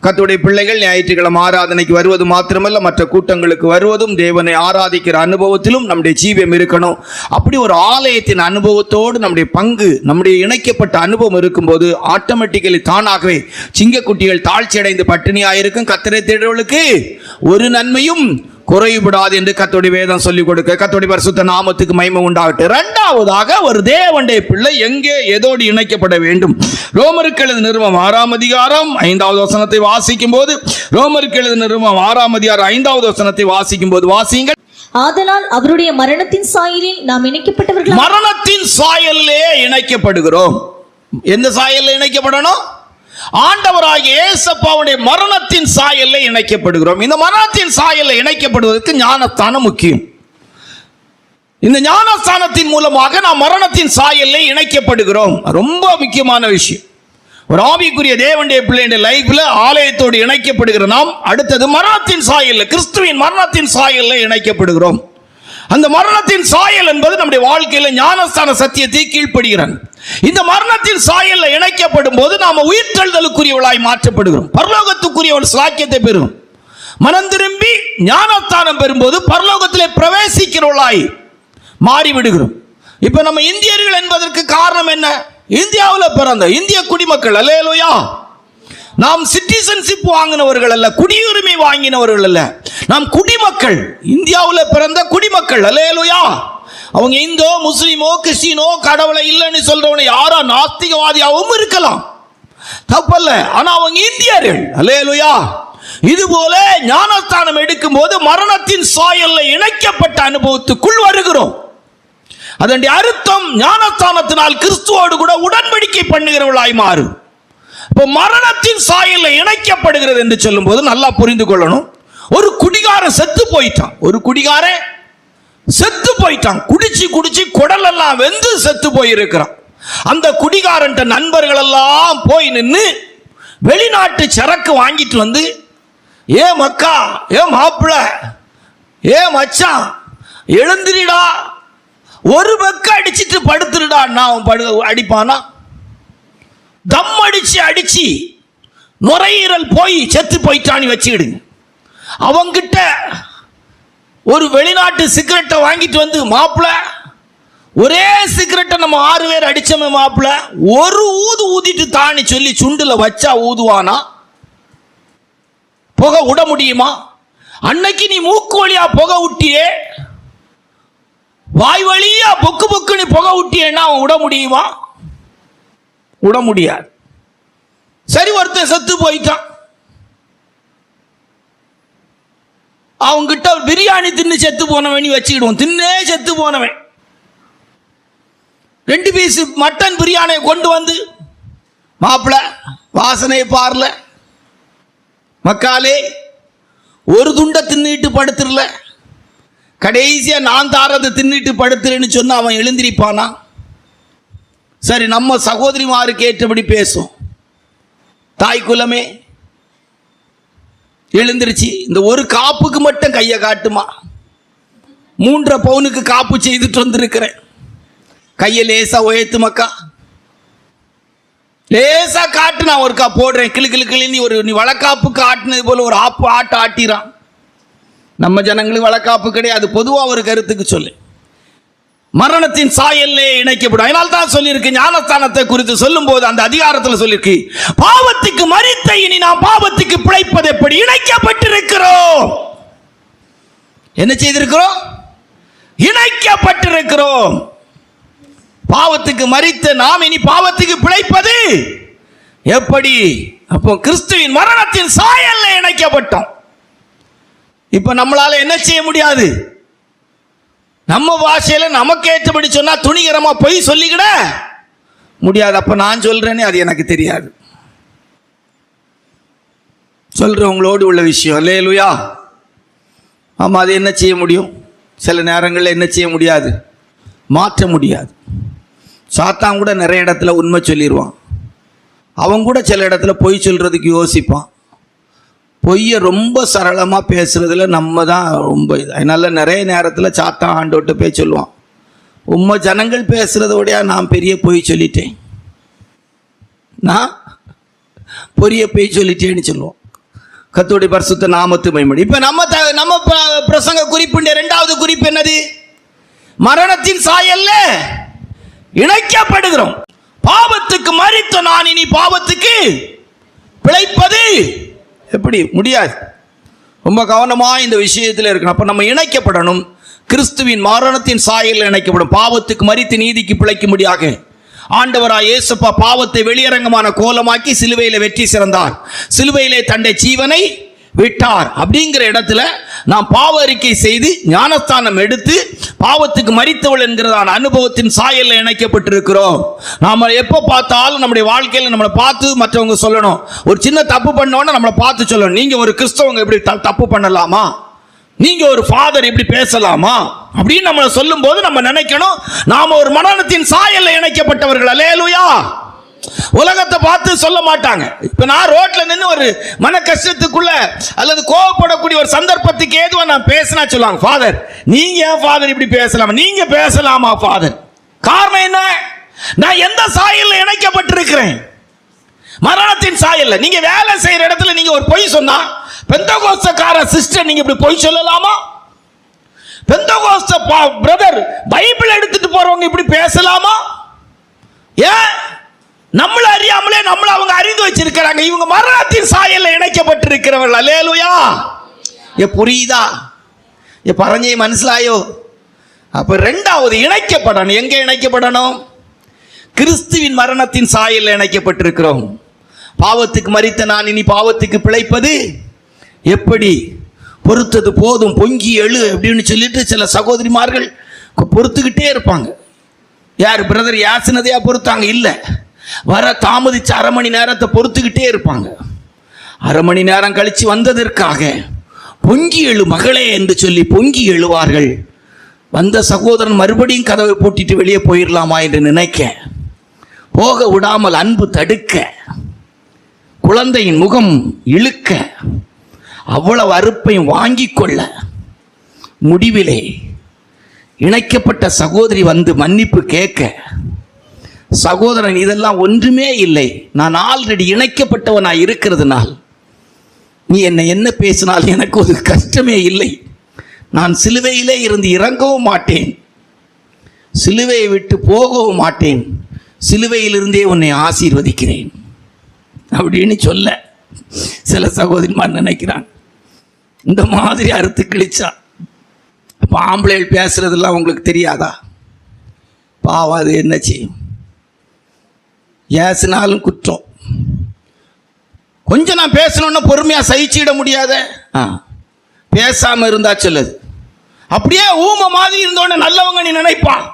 கர்த்தருடைய பிள்ளைகள் ஞாயிற்றுக்கிழமை ஆராதனைக்கு வருவது மாத்திரமல்ல, மற்ற கூட்டங்களுக்கு வருவதும் தேவனை ஆராதிக்கிற அனுபவத்திலும் நம்முடைய ஜீவியம் இருக்கணும். அப்படி ஒரு ஆலயத்தின் அனுபவத்தோடு நம்முடைய பங்கு, நம்முடைய இணைக்கப்பட்ட அனுபவம் இருக்கும்போது ஆட்டோமேட்டிக்கலி தானாகவே சிங்கக்குட்டிகள் தாழ்ச்சி அடைந்து பட்டினியாயிருக்கும். கர்த்தரை தேடுவர்களுக்கு ஒரு நன்மையும் குறைபடாது என்று கர்த்தருடைய வேதம் சொல்லிக் கொடுக்க. கர்த்தருடைய பரிசுத்த நாமத்துக்கு மகிமை உண்டாகட்டும். இரண்டாவதாக ஒரு தேவனுடைய பிள்ளை எங்கே எதோடு இணைக்கப்பட வேண்டும்? ரோமருக்கு எழுதின நிருபம் 6ஆம் அதிகாரம் 5வது வசனத்தை வாசிக்கும் போது, ரோமருக்கு எழுதின நிருபம் 6ஆம் அதிகாரம் 5வது வசனத்தை வாசிக்கும் போது வாசிங்க. ஆதலால் அவருடைய மரணத்தின் சாயலில் நாம் இணைக்கப்பட்டவர்கள். மரணத்தின் சாயலிலே இணைக்கப்படுகிறோம். எந்த சாயலில் இணைக்கப்படணும்? ஆண்டவராகிய இயேசுவுடைய மரணத்தின் சாயலில் இணைக்கப்படுகிறோம். இந்த மரணத்தின் சாயலில் இணைக்கப்படுவதற்கு ஞானஸ்தானம் முக்கியம். இந்த ஞானஸ்தானத்தின் மூலமாக நாம் மரணத்தின் சாயலில் இணைக்கப்படுகிறோம். ரொம்ப முக்கியமான விஷயம். ஒரு ஆவிக்குரிய தேவனுடைய பிள்ளையுடைய லைஃப்ல ஆலயத்தோடு இணைக்கப்படுகிற நாம் அடுத்தது மரணத்தின் சாயல்ல, கிறிஸ்துவின் மரணத்தின் சாயல்ல இணைக்கப்படுகிறோம். அந்த மரணத்தின் சாயல் என்பது நம்முடைய வாழ்க்கையில ஞானஸ்தான சத்தியத்தை கீழ்ப்படுகிறான். இந்த மரணத்தின் சாயல்ல இணைக்கப்படும் போது நாம உயிர்த்தெழுதலுக்குரியவளாய் மாற்றப்படுகிறோம், பரலோகத்துக்குரிய ஒரு சாக்கியத்தை பெறும். மனம் திரும்பி ஞானஸ்தானம் பெறும்போது பரலோகத்திலே பிரவேசிக்கிறவளாய் மாறிவிடுகிறோம். இப்ப நம்ம இந்தியர்கள் என்பதற்கு காரணம் என்ன? இந்தியாவில் பிறந்த இந்திய குடிமக்கள். அல்லேலூயா. நாம் சிட்டிசன்ஷிப் வாங்கினவர்கள் அல்ல, குடியுரிமை வாங்கினவர்கள் அல்ல, நாம் குடிமக்கள், இந்தியாவில் பிறந்த குடிமக்கள். அல்லேலூயா. அவங்க இந்தோ முஸ்லிமோ கிறிஸ்டினோ கடவுளை இல்லைன்னு சொல்றவனை யாரோ நாஸ்திகவாதியாகவும் இருக்கலாம், தப்பல்ல. ஆனா அவங்க இந்தியர்கள். அல்லேலூயா. இது போல ஞானஸ்தானம் எடுக்கும் போது மரணத்தின் சாயல்ல இணைக்கப்பட்ட அனுபவத்துக்குள் வருகிறோம். அதனுடைய அர்த்தம் ஞானஸ்தானத்தினால் கிறிஸ்துவோடு கூட உடன்படிக்கை பண்ணுகிறவர்களாய் மாறும். இப்போ மரணத்தின் சாயல்ல இணைக்கப்படுகிறது என்று சொல்லும் போது நல்லா புரிந்து கொள்ளணும். ஒரு குடிகாரன் செத்து போயிட்டான், ஒரு குடிகாரன் செத்து போயிட்டான், குடிச்சு குடிச்சு குடலெல்லாம் வெந்து செத்து போயிருக்கிறான். அந்த குடிகாரன் நண்பர்கள் எல்லாம் போய் நின்று வெளிநாட்டு சரக்கு வாங்கிட்டு வந்து, ஏ மக்கா, ஏ மாப்பிள்ள, ஏ மச்சான், எழுந்திரிடா, ஒரு பக்க அடிச்சிட்டு படுத்துருடா. நான் அடிப்பானா? தம் அடிச்சு நுரையீரல் போய் செத்து போயிட்டான்னு வச்சுக்கிடுங்க. அவங்கிட்ட ஒரு வெளிநாட்டு சிகரெட்டை வாங்கிட்டு வந்து, மாப்பிள்ள ஒரே சிகரெட்டை நம்ம 6 பேர் அடிச்சோமே மாப்பிள்ள, ஒரு ஊது ஊதிட்டு தானி சொல்லி சுண்டுல வச்சா ஊதுவானா? புகை விட முடியுமா? அன்னைக்கு நீ மூக்கு வழியா புகை விட்டியே, வாய் வழியா பொக்கு பொக்குன்னு புகை விட்டியன்னா அவன் விட முடியுமா? விட முடியாது. சரி, ஒருத்தன் செத்து போயிட்டான், அவங்கிட்ட பிரியாணி தின்னு செத்து போனவன் வச்சுக்கிடுவோம். தின்னே செத்து போனவன் 2 பீஸ் மட்டன் பிரியாணியை கொண்டு வந்து, மாப்பிள்ள வாசனையை பாருல மக்காலே, ஒரு துண்டை தின்னுட்டு படுத்துடல, கடைசியா நான் தாரதை தின்னுட்டு படுத்துறேன்னு சொன்னா அவன் எழுந்திருப்பானா? சரி, நம்ம சகோதரிமாருக்கு ஏற்றபடி பேசும். தாய் குலமே எழுந்திருச்சு, இந்த ஒரு காப்புக்கு மட்டும் கையை காட்டுமா? 3.5 பவுனுக்கு காப்பு செய்துட்டு வந்திருக்கிறேன், கையை லேசா உயர்த்து மக்கா, லேசா காட்டு, நான் ஒருக்கா போடுறேன். கிளு கிளு கிளி ஒரு நீ வளக்காப்புக்கு ஆட்டினது போல ஒரு ஆட்டு ஆட்டிறான். நம்ம ஜனங்களுக்கு வளக்காப்பு கிடையாது, பொதுவாக ஒரு கருத்துக்கு சொல்லு. மரணத்தின் சாயல்லே இணைக்கப்படும். அதனால தான் சொல்லியிருக்கு, ஞானஸ்தானத்தை குறித்து சொல்லும் போது அந்த அதிகாரத்தில் சொல்லியிருக்கு, பாவத்துக்கு மரித்த இனி நாம் பாவத்துக்கு பிழைப்பது எப்படி? இணைக்கப்பட்டிருக்கிறோம். என்ன செய்திருக்கிறோம்? இணைக்கப்பட்டிருக்கிறோம். பாவத்துக்கு மரித்த நாம் இனி பாவத்துக்கு பிழைப்பது எப்படி? அப்போ கிறிஸ்துவின் மரணத்தின் சாயல்ல இணைக்கப்பட்டோம். இப்ப நம்மளால என்ன செய்ய முடியாது? நம்ம பாஷையில நமக்கு ஏற்றபடி சொன்னா துணிகரமா போய் சொல்லிக்கிட முடியாது. அப்ப நான் சொல்றேனே அது எனக்கு தெரியாது, சொல்றவங்களோடு உள்ள விஷயம். அல்லேலூயா. ஆமா, அது என்ன செய்ய முடியும்? சில நேரங்களில் என்ன செய்ய முடியாது? மாற்ற முடியாது. சாத்தான் கூட நிறைய இடத்துல உண்மை சொல்லிடுவான், அவன் கூட சில இடத்துல பொய் சொல்றதுக்கு யோசிப்பான். பொய்யை ரொம்ப சரளமாக பேசுறதுல நம்ம தான் ரொம்ப இது. அதனால நிறைய நேரத்தில் சாத்தான் ஆண்டோட்ட போய் சொல்லுவான், உண்மை ஜனங்கள் பேசுறதோடையா நான் பெரிய பொய் சொல்லிட்டேன், நான் பெரிய பொய் சொல்லிட்டேன்னு சொல்லுவோம். கர்த்தருடைய பரிசுத்த நாமத்து மகிமை. இப்ப நம்ம பிரசங்க குறிப்பிட்ட 2வது குறிப்பு என்னது? மரணத்தின் சாயல்ல இணைக்கப்படுகிறோம். பாவத்துக்கு மரித்த நான் இனி பாவத்துக்கு பிழைப்பது எப்படி? முடியாது. ரொம்ப கவனமா இந்த விஷயத்தில் இருக்கணும். அப்ப நம்ம இணைக்கப்படணும். கிறிஸ்துவின் மரணத்தின் சாயலில் இணைக்கப்படும். பாவத்துக்கு மரித்து நீதிக்கு பிழைக்கும்படியாக ஆண்டவராய் இயேசுப்பா பாவத்தை வெளியரங்கமான கோலமாக்கி சிலுவையில் வெற்றி சிறந்தார், சிலுவையிலே தன்னுடைய ஜீவனை விட்டார். அப்படிங்கிற இடத்துல நாம் பாவ அறிக்கை செய்து ஞானஸ்தானம் எடுத்து பாவத்துக்கு மரித்தவள் என்கிறதான அனுபவத்தின் சாயல்ல இணைக்கப்பட்டிருக்கிறோம். நாம எப்போ பார்த்தாலும் நம்முடைய வாழ்க்கையில் நம்மளை பார்த்து மற்றவங்க சொல்லணும். ஒரு சின்ன தப்பு பண்ணோன்னா நம்மளை பார்த்து சொல்லணும், நீங்க ஒரு கிறிஸ்தவங்க இப்படி தப்பு பண்ணலாமா, நீங்க ஒரு ஃபாதர் இப்படி பேசலாமா அப்படின்னு நம்மளை சொல்லும் போது நம்ம நினைக்கணும், நாம ஒரு மரணத்தின் சாயல்ல இணைக்கப்பட்டவர்கள். அல்லேலூயா. உலகத்தை பார்த்து சொல்ல மாட்டாங்க. இப்ப நான் ரோட்ல நின்று ஒரு மன கஷ்டத்துக்குள்ள அல்லது கோவப்படக்கூடிய ஒரு சந்தர்ப்பத்துக்கு ஏதுவா நான் பேசினா சொல்லுவாங்க, ஃபாதர் நீங்க ஏன் ஃபாதர் இப்படி பேசலாமா, நீங்க பேசலாமா ஃபாதர்? காரணம் என்ன? நான் எந்த சாயல்ல இணைக்கப்பட்டிருக்கிறேன்? மரணத்தின் சாயல்ல. நீங்க வேலை செய்யற இடத்துல நீங்க ஒரு பொய் சொன்னா, பெந்தகோஸ்தக்கார சிஸ்டர் நீங்க இப்படி பொய் சொல்லலாமா? பெந்தகோஸ்த பிரதர் பைபிள் எடுத்துட்டு போறவங்க இப்படி பேசலாமா? ஏன்? நம்மள அறியாமலே நம்மள அவங்க அறிந்து வச்சிருக்கிறாங்க. இவங்க மரணத்தின் சாயல்ல இணைக்கப்பட்டிருக்கிறவர்கள். அல்லேலூயா. புரியுதா? பரஞ்சை மனசிலாயோ? அப்ப ரெண்டாவது இணைக்கப்படணும். எங்க இணைக்கப்படணும்? கிறிஸ்துவின் மரணத்தின் சாயல்ல இணைக்கப்பட்டிருக்கிறோம். பாவத்துக்கு மரித்த நான் இனி பாவத்துக்கு பிழைப்பது எப்படி? பொறுத்தது போதும், பொங்கி எழு அப்படின்னு சொல்லிட்டு சில சகோதரிமார்கள் பொறுத்துக்கிட்டே இருப்பாங்க. யார் பிரதர் யாசினதையா பொறுத்தாங்க? இல்லை, வர தாமதிச்ச அரை மணி நேரத்தை பொறுத்துக்கிட்டே இருப்பாங்க. அரை மணி நேரம் கழிச்சு வந்ததற்காக பொங்கி எழு மகளே என்று சொல்லி பொங்கி எழுவார்கள். வந்த சகோதரன் மறுபடியும் கதவை பூட்டிட்டு வெளியே போயிடலாமா என்று நினைக்க, போக விடாமல் அன்பு தடுக்க, குழந்தையின் முகம் இழுக்க, அவ்வளவு அறுப்பையும் வாங்கி கொள்ள, முடிவிலே இணைக்கப்பட்ட சகோதரி வந்து மன்னிப்பு கேட்க, சகோதரன் இதெல்லாம் ஒன்றுமே இல்லை, நான் ஆல்ரெடி இணைக்கப்பட்டவனாய் இருக்கிறதுனால் நீ என்ன பேசினால் எனக்கு ஒரு கஷ்டமே இல்லை, நான் சிலுவையிலே இருந்து இறங்கவும் மாட்டேன், சிலுவையை விட்டு போகவும் மாட்டேன், சிலுவையிலிருந்தே உன்னை ஆசீர்வதிக்கிறேன் அப்படின்னு சொல்ல சில சகோதரிமார் நினைக்கிறாங்க. இந்த மாதிரி அறுத்து கிழிச்சா அப்போ ஆம்பளைகள் பேசுறதெல்லாம் உங்களுக்கு தெரியாதா? பாவம், அது என்ன செய்யும்? ஏசினாலும் குற்றம். கொஞ்சம் நான் பேசணும்னா பொறுமையாக சகிச்சிட முடியாத, பேசாமல் இருந்தா சொல்லுது. அப்படியே ஊமை மாதிரி இருந்தோடனே நல்லவங்க நீ நினைப்பான்.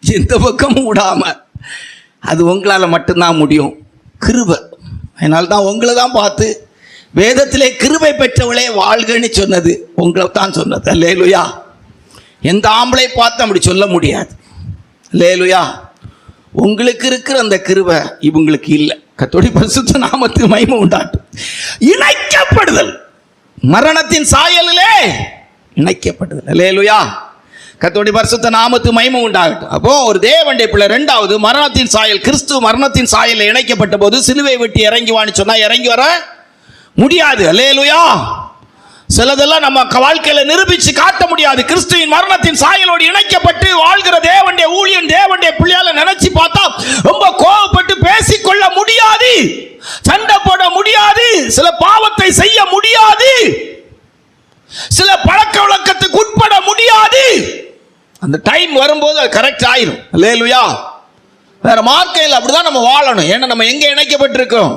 எந்த பக்கமும் விடாம, அது உங்களால் மட்டும்தான் முடியும். கிருபை. அதனால தான் உங்களை தான் பார்த்து வேதத்திலே கிருபை பெற்றவளே வாழ்கன்னு சொன்னது உங்களை தான் சொன்னது. அல்லேலூயா. எந்த ஆம்பளை பார்த்து அப்படி சொல்ல முடியாது. அல்லேலூயா. உங்களுக்கு இருக்கிற அந்த கிருபை இவங்களுக்கு இல்லை. கர்த்தருடைய பரிசுத்த நாமத்துக்கு மகிமை உண்டாட்டும். இணைக்கப்படுதல், மரணத்தின் சாயலிலே இணைக்கப்படுதல். அல்லேலூயா. கர்த்தருடைய பரிசுத்த நாமத்துக்கு மகிமை உண்டாகட்டும். அப்போ ஒரு தேவனுடைய பிள்ளை ரெண்டாவது மரணத்தின் சாயல், கிறிஸ்து மரணத்தின் சாயலில் இணைக்கப்பட்ட போது சிலுவை விட்டு இறங்கி வான்னு சொன்னா இறங்கி வர முடியாது. அல்லேலூயா. சிலதெல்லாம் நம்ம வாழ்க்கையில நிரூபிச்சு காட்ட முடியாது. கிறிஸ்துவின் மரணத்தின் சாயலோடு இணைக்கப்பட்டு வாழ்கிற தேவனுடைய ஊழியன், தேவனுடைய பிள்ளையால நினைச்சு பார்த்தா ரொம்ப கோபப்பட்டு பேசிக்கொள்ள முடியாது, சண்டை போட முடியாது, சில பாவத்தை செய்ய முடியாது, சில பழக்க வழக்கத்துக்கு உட்பட முடியாது. அந்த டைம் வரும்போது அது கரெக்ட் ஆயிரும். அல்லேலூயா. வேற மார்க்கையில் அப்படிதான் நம்ம வாழணும். ஏன்னா நம்ம எங்க இணைக்கப்பட்டிருக்கோம்?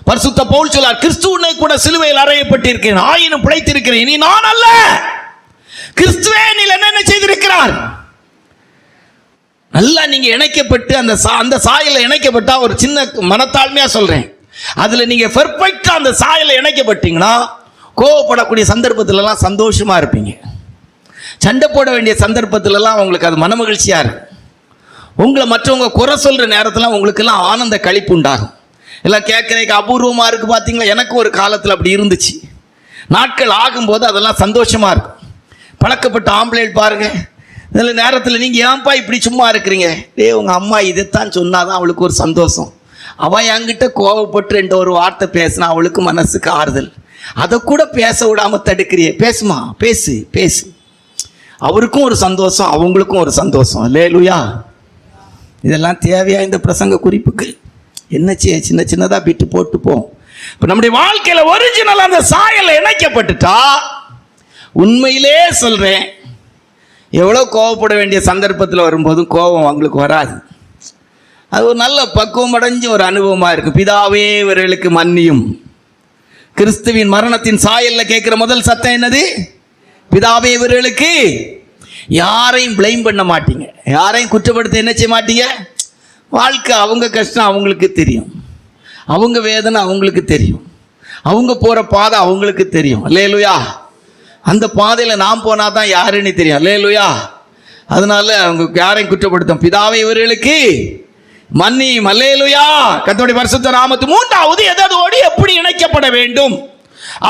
பரிசுத்த பவுல் சொன்னார், கிறிஸ்துவை கூட சிலுவையில் அறையப்பட்டிருக்கிறேன், ஆயினும் பிழைத்திருக்கிறேன், இனி நான் அல்ல, கிறிஸ்துவே என்னென்ன செய்திருக்கிறார். நல்லா நீங்க இணைக்கப்பட்டு அந்த சாயல இணைக்கப்பட்டா, ஒரு சின்ன மனத்தாழ்மையா சொல்றேன், அதுல நீங்க பெர்ஃபெக்ட்டா அந்த சாயல இணைக்கப்பட்டீங்கன்னா கோவப்படக்கூடிய சந்தர்ப்பத்திலலாம் சந்தோஷமா இருப்பீங்க. சண்டை போட வேண்டிய சந்தர்ப்பத்திலலாம் உங்களுக்கு அது மனமகிழ்ச்சியா இருக்கும். உங்களை மற்றவங்க குறை சொல்ற நேரத்தில் உங்களுக்கெல்லாம் ஆனந்த களிப்பு உண்டாகும். எல்லாம் கேட்கறதுக்கு அபூர்வமாக இருக்குது. பார்த்தீங்களா, எனக்கு ஒரு காலத்தில் அப்படி இருந்துச்சு. நாட்கள் ஆகும்போது அதெல்லாம் சந்தோஷமாக இருக்கும். பழக்கப்பட்ட ஆம்பளைகள் பாருங்க, இதில் நேரத்தில் நீங்கள் ஏன்ப்பா இப்படி சும்மா இருக்கிறீங்க, உங்கள் அம்மா இதைத்தான் சொன்னாதான் அவளுக்கு ஒரு சந்தோஷம், அவள் என்கிட்ட கோவப்பட்டு ஒரு வார்த்தை பேசினா அவளுக்கு மனசுக்கு ஆறுதல், அதை கூட பேச விடாமல் தடுக்கிறியே, பேசுமா, பேசு பேசு, அவருக்கும் ஒரு சந்தோஷம், அவங்களுக்கும் ஒரு சந்தோஷம். அல்லேலூயா. இதெல்லாம் தேவையா இந்த பிரசங்க குறிப்புக்கு? என்ன செய்ய, சின்ன சின்னதாக விட்டு போட்டு போம். இப்போ நம்முடைய வாழ்க்கையில் ஒரிஜினல் அந்த சாயலை இணைக்கப்பட்டுட்டா, உண்மையிலே சொல்கிறேன், எவ்வளோ கோவப்பட வேண்டிய சந்தர்ப்பத்தில் வரும்போதும் கோபம் அவங்களுக்கு வராது. அது ஒரு நல்ல பக்குவம் அடைஞ்ச ஒரு அனுபவமாக இருக்குது. பிதாவே இவர்களுக்கு மன்னியும். கிறிஸ்துவின் மரணத்தின் சாயலில் கேட்குற முதல் சத்தம் என்னது? பிதாவே இவர்களுக்கு. யாரையும் பிளேம் பண்ண மாட்டீங்க, யாரையும் குற்றப்படுத்த என்ன செய்ய மாட்டீங்க. வாழ்க்கை அவங்க கஷ்டம் அவங்களுக்கு தெரியும், அவங்க வேதனை அவங்களுக்கு தெரியும், அவங்க போகிற பாதை அவங்களுக்கு தெரியும். அல்லேலூயா. அந்த பாதையில் நாம் போனால் தான் யாருன்னு தெரியும். அல்லேலூயா. அதனால அவங்க யாரையும் குற்றப்படுத்தும். பிதாவை இவர்களுக்கு மன்னியும். அல்லேலூயா. கர்த்தருடைய பரிசுத்த நாமத்து. மூன்றாவது எதோடு எப்படி இணைக்கப்பட வேண்டும்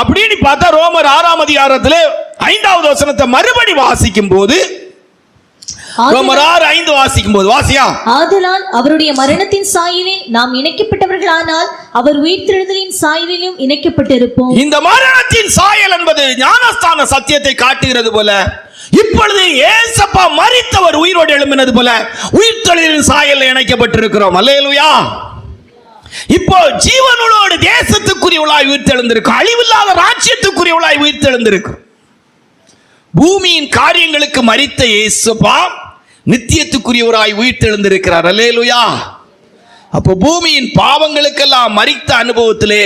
அப்படின்னு பார்த்தா ரோமர் 6ஆம் அதிகாரத்திலே 5வது வசனத்தை மறுபடி வாசிக்கும் போது, ரோமர் 6:5 வாசிக்கும் போது, வாசியா. ஆதலால் அவருடைய மரணத்தின் சாயலில் நாம் இணைக்கப்பட்டவர்களானால் அவர் உயிர்த்தெழுதலின் சாயலிலும் இணைக்கப்பட்டிருப்போம். இந்த மரணத்தின் சாயல் என்பது ஞானஸ்தான சத்தியத்தை காட்டுகிறது போல, இப்பொழுது ஏசப்பா மரித்தவர் உயிரோடு எழும்பினது போல உயிர்த்தெழுதலின் சாயலில் இணைக்கப்பட்டிருக்கிறோம். அல்லேலூயா. இப்போ ஜீவனோடு தேசத்துக்குரியவளாய் உயிர்த்தெழுந்திருக்கும், அழிவில்லாத ராஜ்யத்துக்குரியவளாய் உயிர்த்தெழுந்திருக்கும். பூமியின் காரியங்களுக்கு மரித்த இயேசுப்பா நித்தியத்துக்குரியவராய் உயிர்த்தெழுந்திருக்கிறார். அல்லேலூயா. அப்போ பூமியின் பாவங்களுக்கெல்லாம் மரித்த அனுபவத்திலே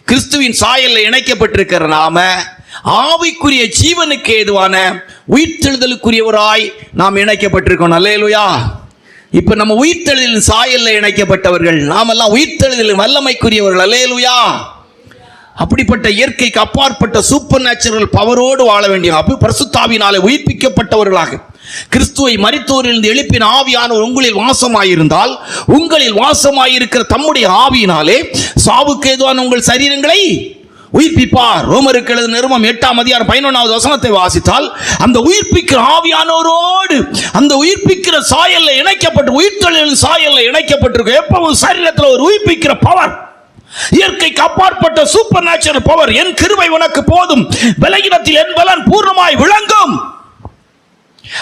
கிறிஸ்துவின் சாயலில் இணைக்கப்பட்டிருக்கிற நாம ஆவிக்குரிய ஜீவனுக்கு ஏதுவான உயிர்த்தெழுதலுக்குரியவராய் நாம் இணைக்கப்பட்டிருக்கோம். அல்லேலூயா. இப்ப நம்ம உயிர்த்தெழுதலின் சாயலில் இணைக்கப்பட்டவர்கள், நாமெல்லாம் உயிர்த்தெழுதலின் வல்லமைக்குரியவர்கள். அல்லேலூயா. அப்படிப்பட்ட இயற்கைக்கு அப்பாற்பட்ட சூப்பர் நேச்சுரல் பவரோடு வாழ வேண்டிய பரிசுத்தாவினாலே உயிர்ப்பிக்கப்பட்டவர்களாக கிறிஸ்துவை மரித்தோரிலிருந்து எழுப்பின ஆவியானவர் உங்களில் வாசமாயிருந்தால், உங்களில் வாசமாயிருக்கிற தம்முடைய ஆவியினாலே சாவுக்கு ஏதுவான உங்கள் சரீரங்களை உயிர்ப்பிப்பார். ரோமருக்கு எழுதின நிருபம் 8ஆம் அதிகாரம் 11வது வசனத்தை வாசித்தால், அந்த உயிர்ப்பிக்கிற ஆவியானவரோடு அந்த உயிர்ப்பிக்கிற சாயல்ல இணைக்கப்பட்டு உயிர்த்தெழுதலின் சாயல்ல இணைக்கப்பட்டிருக்கும். எப்பவும் சரீரத்தில் ஒரு உயிர்ப்பிக்கிற பவர், இயற்கைக்கு அப்பாற்பட்ட சூப்பர் நேச்சுரல் பவர். என் கிருபை உனக்கு போதும், பலகீனத்தில் என் பலன் பூர்ணமாய் விளங்கும்.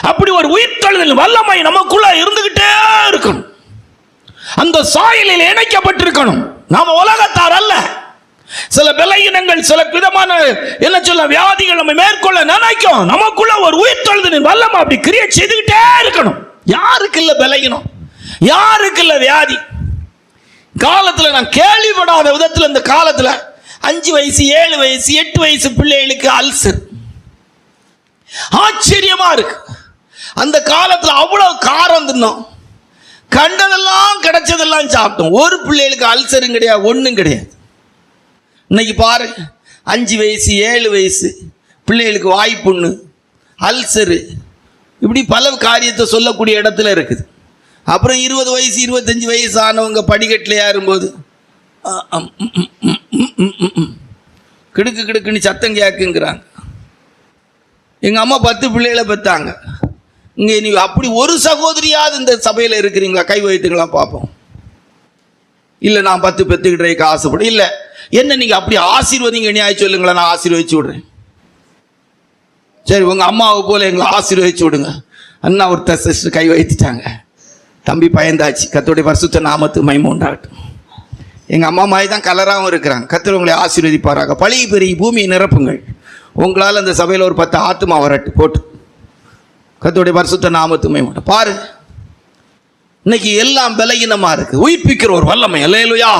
அப்படி ஒரு உயிர்த்தெழுதல் வல்லமை நமக்குள்ள இருந்துகிட்டே இருக்கணும். அந்த சாயலில் இணைக்கப்பட்டிருக்கணும். நாம உலகத்தார் அல்ல. சில பலகீனங்கள், சில விதமான என்ன சொல்ல வியாதிகள் நம்ம மேற்கொள்ள நினைக்கும். நமக்குள்ள ஒரு உயிர்த்தெழுதலின் வல்லமை அப்படி கிரியேட் செய்துகிட்டே இருக்கணும். யாருக்கு இல்ல பலகீனம், யாருக்கு இல்ல வியாதி? காலத்துல நான் கேள்விப்படாத விதத்தில் இந்த காலத்துல 5 வயசு 7 வயசு 8 வயசு பிள்ளைகளுக்கு அல்சர். ஆச்சரியமா இருக்கு. அந்த காலத்துல அவ்வளவு காரம் தின்னோம், கண்டதெல்லாம் கிடைச்சதெல்லாம் சாப்பிட்டோம். ஒரு பிள்ளைகளுக்கு அல்சரும் கிடையாது, ஒன்றும் கிடையாது. இன்னைக்கு பாரு, 5 வயசு 7 வயசு பிள்ளைகளுக்கு வாய்ப்புண்ணு, அல்சரு, இப்படி பல காரியத்தை சொல்லக்கூடிய இடத்துல இருக்குது. அப்புறம் 20 வயசு 25 வயசு ஆனவங்க படிக்கட்டில் ஏறும்போது கிடுக்கு கிடுக்குன்னு சத்தம் கேட்குங்கிறாங்க. எங்கள் அம்மா 10 பிள்ளைகளை பெற்றாங்க. இங்கே நீ அப்படி ஒரு சகோதரியாவது இந்த சபையில் இருக்கிறீங்களா? கை வைத்துங்களா பார்ப்போம். இல்லை, நான் 10 பெற்றுக்கிட்டே ஆசைப்படும். இல்லை, என்ன நீங்கள் அப்படி ஆசீர்வதிங்க, நியாயம் சொல்லுங்களா, நான் ஆசீர்வதிச்சு விடுறேன். சரி, உங்கள் அம்மாவை போல எங்களை ஆசீர்வதிச்சு விடுங்க. அண்ணா ஒருத்தர் சிஸ்டர் கை வைத்துட்டாங்க. தம்பி பயந்தாச்சு. கர்த்தருடைய பரிசுத்த நாமத்துக்கு மகிமை உண்டாகட்டும். எங்கள் அம்மா மாதிரி தான் கலராகவும் இருக்கிறாங்க. கர்த்தர் உங்களை ஆசீர்வதிப்பாராக. பழகி பெருகி பூமியை நிரப்புங்கள். உங்களால் அந்த சபையில் ஒரு 10 ஆத்துமா வரட்டு போட்டு கர்த்தருடைய பரிசுத்த நாமத்துக்கு மகிமை உண்டாகட்டும். பாரு, இன்னைக்கு எல்லாம் பலகீனமாக இருக்குது. உயிர்ப்பிக்கிற ஒரு வல்லமை. அல்லேலூயா.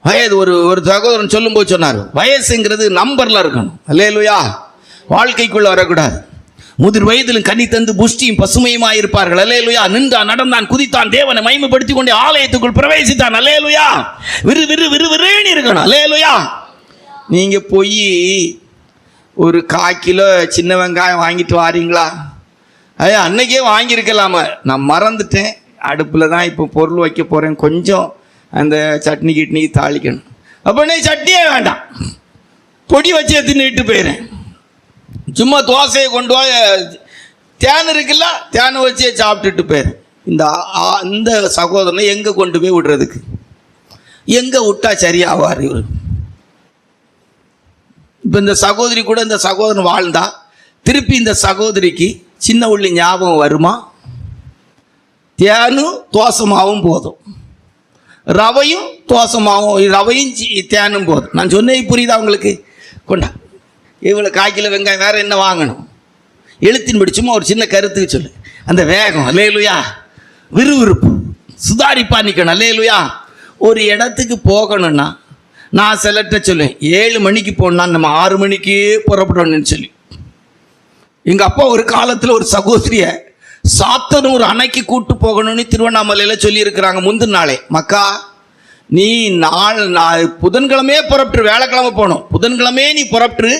வயது ஒரு சகோதரன் சொல்லும்போது சொன்னார், வயசுங்கிறது நம்பர்ல இருக்கணும். அல்லேலூயா. வாழ்க்கைக்குள்ள வரக்கூடாது. முதிர் வயதிலும் கனி தந்து புஷ்டியும் பசுமையுமாய் இருப்பார்கள். அல்லேலூயா. நின்றான், நடந்தான், குதித்தான், தேவனை மகிமைப்படுத்தி கொண்டே ஆலயத்துக்குள் பிரவேசித்தான். அல்லேலூயா. விறு விறு விறு விறுன்னு இருக்கணும். அல்லேலூயா. நீங்க போய் ஒரு 1/4 கிலோ சின்ன வெங்காயம் வாங்கிட்டு வாரீங்களா? ஐயா, அன்னைக்கே வாங்கியிருக்கலாமா, நான் மறந்துட்டேன், அடுப்பில் தான் இப்போ பொருள் வைக்க போகிறேன், கொஞ்சம் அந்த சட்னி கிட்னி தாளிக்கணும். அப்போ நீ சட்னியே வேண்டாம், பொடி வச்சு தின்னுட்டு போயிடுறேன். சும்மா தோசையை கொண்டு போய் தேன் இருக்குல்ல, தேனை வச்சே சாப்பிட்டுட்டு போயிடுறேன். இந்த சகோதரனை எங்கே கொண்டு போய் விடுறதுக்கு? எங்கே விட்டா சரியாவார் இவர்? இப்போ இந்த சகோதரி கூட இந்த சகோதரன் வாழ்ந்தா திருப்பி இந்த சகோதரிக்கு சின்ன உள்ளி ஞாபகம் வருமா? தேனும் தோசமாவும் போதும், ரவையும் தோசமாவும், ரவையும் தேனும் போதும். நான் சொன்னேன், புரியுதா உங்களுக்கு? கொண்டா இவ்வளோ 1/4 கிலோ வெங்காயம், வேறு என்ன வாங்கணும்? எழுத்தின்படி சும்மா ஒரு சின்ன கருத்துக்கு சொல்லு. அந்த வேகம், அல்லேலூயா, விறுவிறுப்பு, சுதாரிப்பா நிற்கணும். அல்லேலூயா. ஒரு இடத்துக்கு போகணும்னா நான் சிலர்கிட்ட சொல்லுவேன், 7 மணிக்கு போனால் நம்ம 6 மணிக்கே புறப்படணும்னு சொல்லி. எங்கள் அப்பா ஒரு காலத்தில் ஒரு சகோதரியை சாத்தனூர் அணைக்கு கூட்டு போகணும்னு திருவண்ணாமலையில் சொல்லியிருக்கிறாங்க. முந்தின நாளே, மக்கா நீ புதன்கிழமையே புறப்பட்டு, வேலைக்கிழமை போகணும், புதன்கிழமையே நீ புறப்பட்டு,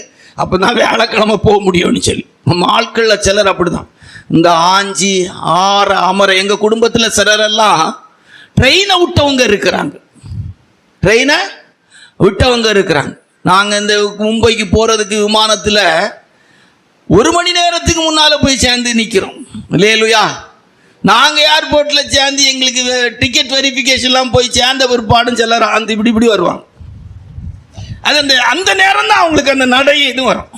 அப்போ தான் வேலைக்கிழமை போக முடியும்னு சொல்லி. நம்ம ஆட்களில் சிலர் அப்படி தான். இந்த ஆஞ்சி ஆற அமர, எங்கள் குடும்பத்தில் சிலரெல்லாம் ட்ரெயினை விட்டவங்க இருக்கிறாங்க. நாங்கள் இந்த மும்பைக்கு போகிறதுக்கு விமானத்தில் 1 மணி நேரத்துக்கு முன்னால் போய் சேர்ந்து நிற்கிறோம். அல்லேலூயா. நாங்கள் ஏர்போர்ட்டில் சேர்ந்து எங்களுக்கு டிக்கெட் வெரிஃபிகேஷன்லாம் போய் சேர்ந்த பிற்பாடும் சிலர் அந்த இப்படி வருவாங்க. அது அந்த நேரம் தான் அவங்களுக்கு அந்த நடை இது வரும்.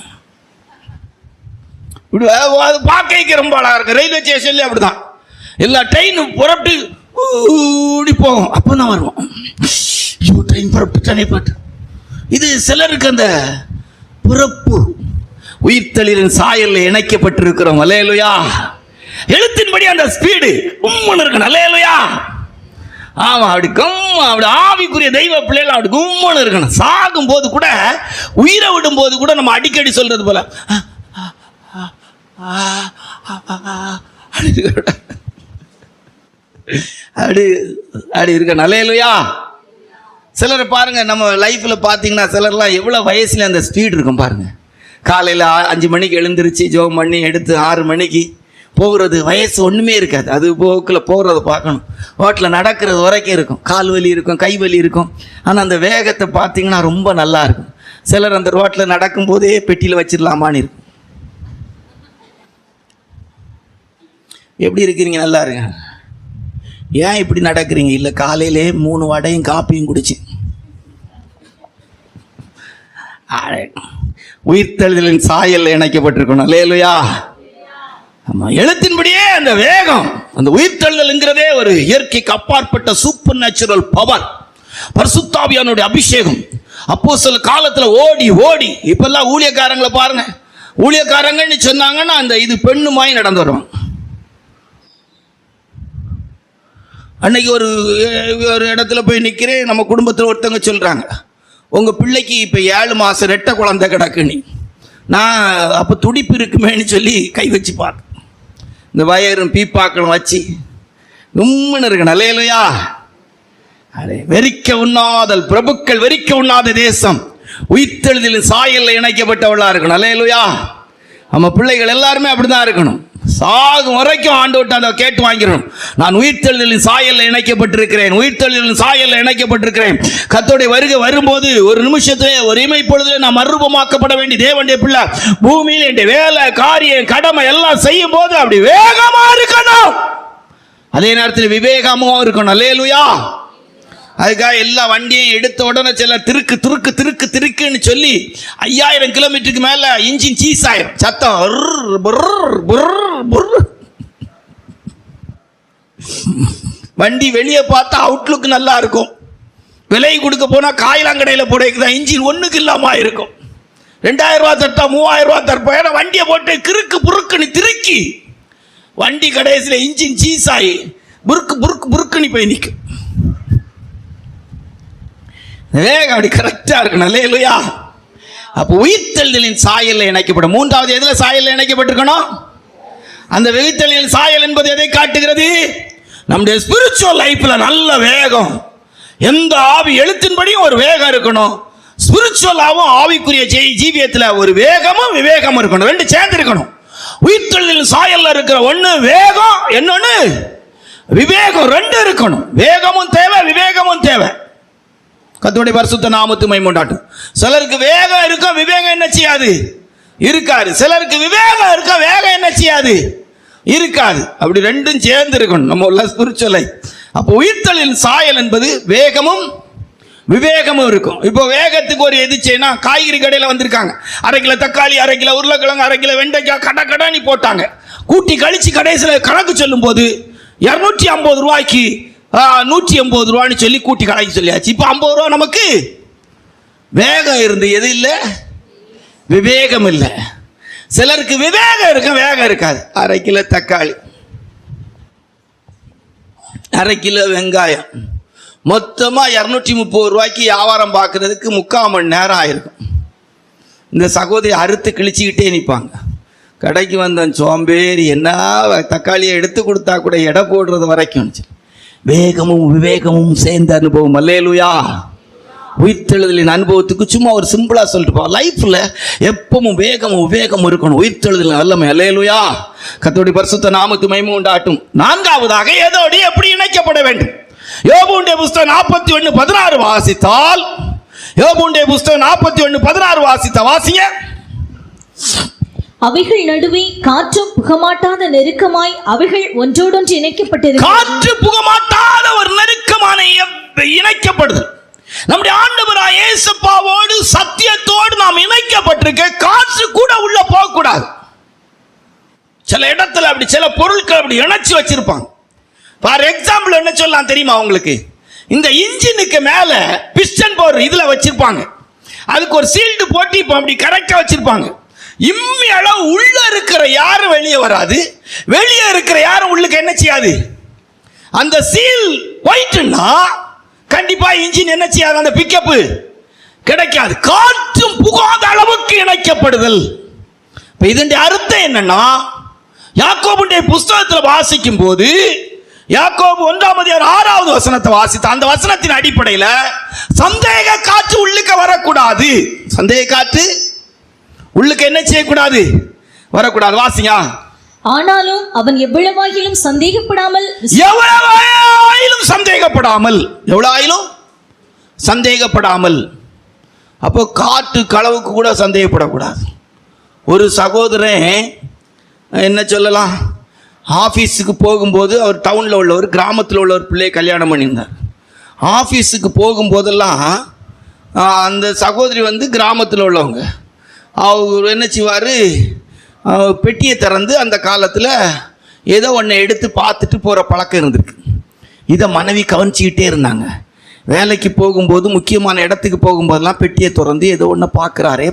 இப்படி அது பார்க்க ரொம்ப அழகாக இருக்கும். ரயில்வே ஸ்டேஷன்லேயே அப்படி தான் எல்லா ட்ரெயின் புறப்பட்டு இப்படி போகும். அப்போ தான் வருவோம், ட்ரெயின் புறப்பட்டு. இது சிலருக்கு அந்த பிறப்பு உயிர்த்தெழுதலின் சாயல்ல இணைக்கப்பட்டிருக்கிறோம். அல்லேலூயா. எழுத்தின்படி அந்த ஸ்பீடு கும்முன்னு இருக்கணும். அல்லேலூயா. ஆமா, அப்படி ஆவிக்குரிய தெய்வ பிள்ளைகள் அப்படி கும்முன்னு இருக்கணும். சாகும் போது கூட, உயிரை விடும் போது கூட நம்ம அடிக்கடி சொல்றது போல அப்படி இருக்கணும். அல்லேலூயா. சிலரை பாருங்க, நம்ம லைஃப்ல பார்த்தீங்கன்னா சிலர்லாம் எவ்வளோ வயசுல அந்த ஸ்பீடு இருக்கும் பாருங்க. காலையில் 5 மணிக்கு எழுந்திருச்சு ஜோம் பண்ணி எடுத்து 6 மணிக்கு போகிறது, வயசு ஒன்றுமே இருக்காது. அது போக்கில் போகிறத பார்க்கணும். ரோட்டில் நடக்கிறது வரைக்கும் இருக்கும், கால் வலி இருக்கும், கை வலி இருக்கும். ஆனால் அந்த வேகத்தை பார்த்தீங்கன்னா ரொம்ப நல்லா இருக்கும். சிலர் அந்த ரோட்டில் நடக்கும்போதே பெட்டியில் வச்சிடலாமான்னு இருக்கும். எப்படி இருக்கிறீங்க? நல்லா இருங்க. ஏன் இப்படி நடக்கிறீங்க? இல்லை, காலையிலே 3 வடையும் காப்பியும் குடிச்சு. உயிர்த்தெழுதலின் சாயல்ல இணைக்கப்பட்டிருக்கணும். அல்லேலூயா. ஆமா, எழுத்தின்படியே அந்த வேகம், அந்த உயிர்த்தெழுதல்ங்கிறதே ஒரு இயற்கைக்கு அப்பாற்பட்ட சூப்பர் நேச்சுரல் பவர், பரிசுத்த ஆவியானவருடைய அபிஷேகம். அப்போஸ்தலர் காலத்துல ஓடி இப்பெல்லாம் ஊழியக்காரங்களை பாருங்க. ஊழியக்காரங்கன்னு சொன்னாங்கன்னா அந்த இது பெண்ணுமாய் நடந்து வரும். அன்னைக்கு ஒரு இடத்துல போய் நிற்கிறேன். நம்ம குடும்பத்தில் ஒருத்தவங்க சொல்கிறாங்க, உங்கள் பிள்ளைக்கு இப்போ 7 மாதம் ரெட்டை குழந்தை கிடக்குன்னு. நான் அப்போ துடிப்பு இருக்குமேன்னு சொல்லி கை வச்சு பார்த்தேன். இந்த வயரும் பீப்பாக்களும் வச்சு உம்முன்னு இருக்கணும். அல்லேலூயா. வெறிக்க உண்ணாதல் பிரபுக்கள் வெறிக்க உண்ணாத தேசம் உயிர்த்தெழுதலின் சாயல்ல இணைக்கப்பட்டவளா இருக்கணும். அல்லேலூயா. நம்ம பிள்ளைகள் எல்லாருமே அப்படிதான் இருக்கணும். சாகும் வரைக்கும் ஆண்டவர்ட்ட அதை கேட்டு வாங்கிடணும். நான் உயிர்த்தெழுதலின் சாயல்ல இணைக்கப்பட்டிருக்கிறேன், உயிர்த்தெழுதலின் சாயல்ல இணைக்கப்பட்டிருக்கிறேன். கர்த்தருடைய வருகை வரும்போது ஒரு நிமிஷத்திலே, ஒரு இமைப்பொழுதிலே நான் மறுரூபமாக்கப்பட வேண்டிய தேவனுடைய பிள்ளை. பூமியில் என் வேலை காரியம் கடமை எல்லாம் செய்யும் போது அப்படி வேகமா இருக்கணும், அதே நேரத்தில் விவேகமும் இருக்கணும். அல்லேலூயா. அதுக்காக எல்லா வண்டியும் எடுத்த உடனே சில திருக்குன்னு சொல்லி 5000 கிலோமீட்டருக்கு மேல இன்ஜின் சீஸ் ஆயிரும், சத்தம். வண்டி வெளியே பார்த்தா அவுட்லுக் நல்லா இருக்கும், விலை கொடுக்க போனா காயிலாங்கடையில் போட இன்ஜின் ஒண்ணுக்கு இல்லாம இருக்கும். 2000 ரூபா தட்டா 3000 ரூபா தரப்போம். வண்டியை போட்டு புருக்குன்னு திருக்கி வண்டி கடைசியில் இன்ஜின் சீஸ் ஆகி புருக்குன்னு போய் நிற்கும். வேகம் அப்படி கரெக்டா இருக்கணும். அல்லேலூயா. அப்போ உயிர்த்தெழுதலின் சாயல்ல இணைக்கப்படும். 3வது எதுல சாயல்ல இணைக்கப்பட்டிருக்கணும்? அந்த உயிர்த்தெழுதலின் சாயல் என்பது எதை காட்டுகிறது? நம்முடைய ஸ்பிரிச்சுவல் லைஃப்ல நல்ல வேகம். எந்த ஆவி எழுத்தின்படியும் ஒரு வேகம் இருக்கணும். ஸ்பிரிச்சுவலாவும் ஆவிக்குரிய ஜீவியத்தில் ஒரு வேகமும் விவேகமும் இருக்கணும். 2 சேர்ந்து இருக்கணும். உயிர்த்தெழுதலின் சாயல்ல இருக்கிற ஒண்ணு வேகம், இன்னொன்னு விவேகம். 2 இருக்கணும். வேகமும் தேவை, விவேகமும் தேவை. கர்த்தருடைய பரிசுத்த நாமத்துக்கு மகிமை உண்டாகட்டும். சிலருக்கு வேகம் இருக்கும், விவேகம் என்ன செய்யாது? இருக்காது. சிலருக்கு விவேகம் இருக்க, வேகம் என்ன செய்யாது? இருக்காது. அப்படி 2ம் சேர்ந்து இருக்கணும் நம்ம உள்ள ஸ்பிரிச்சுவலை. அப்போ உயிர்த்தெழுதலின் சாயல் என்பது வேகமும் விவேகமும் இருக்கும். இப்போ வேகத்துக்கு ஒரு எதிர்ச்சைனா, காய்கறி கடையில் வந்திருக்காங்க, 1/2 கிலோ தக்காளி, 1/2 கிலோ உருளைக்கிழங்கு, 1/2 கிலோ வெண்டைக்காய் கடை போட்டாங்க. கூட்டி கழிச்சு கடைசியில் கணக்கு சொல்லும் போது 250 ரூபாய்க்கு 180 ரூபான்னு சொல்லி கூட்டி கடைக்கு சொல்லியாச்சு. இப்போ 50 ரூபா நமக்கு வேகம் இருந்து எது இல்லை? விவேகம் இல்லை. சிலருக்கு விவேகம் இருக்கும், வேகம் இருக்காது. 1/2 கிலோ தக்காளி, 1/2 கிலோ வெங்காயம், மொத்தமா 230 ரூபாய்க்கு வியாபாரம் பார்க்கறதுக்கு 3/4 மணி நேரம் ஆயிருக்கும். இந்த சகோதரி அறுத்து கிழிச்சுக்கிட்டே நிற்பாங்க. கடைக்கு வந்தேன் சோம்பேறி, என்ன தக்காளியை எடுத்து கொடுத்தா கூட எடை போடுறது வரைக்கும். வேகமும் விவேகமும் சேர்ந்த அனுபவம். அல்லேலூயா. உயிர்த்தெழுதலின் அனுபவத்துக்கு சும்மா ஒரு சிம்பிளா சொல்லிட்டு லைஃப்ல எப்பவும் வேகமும் விவேகமும் இருக்கணும். உயிர்த்தெழுதலின் வல்லமை. அல்லேலூயா. கர்த்தருடைய பரிசுத்த நாமத்துக்கு மகிமை உண்டாகட்டும். 4வதாக எதோடு எப்படி இணைக்கப்பட வேண்டும்? யோபுடைய புஸ்தகம் 41:16 வாசித்தால், யோபுடைய புஸ்தகம் 41:16 வாசிங்க. அவைகள் நடுவே காற்றும் புகமாட்டாத நெருக்கமாய் அவைகள் ஒன்றோடொன்று இணைக்கப்பட்டிருக்கிறது. காற்று புகமாட்டாத ஒரு நெருக்கமான இணைக்கப்படுது. நம்முடைய ஆண்டவராய் இயேசுவோடு சத்தியத்தோடு நாம் இணைக்கப்பட்டிருக்க, காற்று கூட உள்ள போக கூடாது. சில இடத்துல அப்படி சில பொருட்கள் அப்படி இணைச்சு வச்சிருப்பாங்க. ஃபார் எக்ஸாம்பிள் என்ன சொல்லலாம் தெரியுமா உங்களுக்கு? இந்த இன்ஜினுக்கு மேல பிஸ்டன் போர் இதுல வச்சிருப்பாங்க. அதுக்கு ஒரு சீல்டு போட்டு இப்போ அப்படி கரெக்டா வச்சிருப்பாங்க. இம்மி அளவு உள்ள இருக்கிற யாரும் வெளியே வராது, வெளியே இருக்கிற யாரும் உள்ளுக்கு என்ன செய்யாது. அந்த சீல் போயிட்டுன்னா கண்டிப்பா இன்ஜின் என்ன செய்யாது, அந்த பிக்கப் கிடைக்காது. காற்றும் புகாத அளவுக்கு இணைக்கப்படுதல். இதனுடைய அர்த்தம் என்னன்னா, யாக்கோபுடைய புஸ்தகத்தில் வாசிக்கும் போது யாக்கோபு 1:6 வசனத்தை வாசித்த அந்த வசனத்தின் அடிப்படையில் சந்தேக காற்று உள்ளுக்கு வரக்கூடாது. சந்தேக காற்று உள்ளுக்கு என்ன செய்யக்கூடாது, வரக்கூடாது. வாசிங்க. ஆனாலும் அவன் எவ்வளவாயிலும் சந்தேகப்படாமல் சந்தேகப்படாமல். அப்போ காற்று களவுக்கு கூட சந்தேகப்படக்கூடாது. ஒரு சகோதரன் என்ன சொல்லலாம், ஆஃபீஸுக்கு போகும்போது அவர் டவுனில் உள்ள ஒரு கிராமத்தில் உள்ள ஒரு பிள்ளையை கல்யாணம் பண்ணியிருந்தார். ஆஃபீஸுக்கு போகும்போதெல்லாம் அந்த சகோதரி கிராமத்தில் உள்ளவங்க, அவர் என்ன செய்வார், பெட்டியை திறந்து அந்த காலத்தில் ஏதோ ஒன்றை எடுத்து பார்த்துட்டு போகிற பழக்கம் இருந்திருக்கு. இதை மனைவி கவனிச்சிக்கிட்டே இருந்தாங்க. வேலைக்கு போகும்போது முக்கியமான இடத்துக்கு போகும்போதெல்லாம் பெட்டியை திறந்து ஏதோ ஒன்று பார்க்குறாரே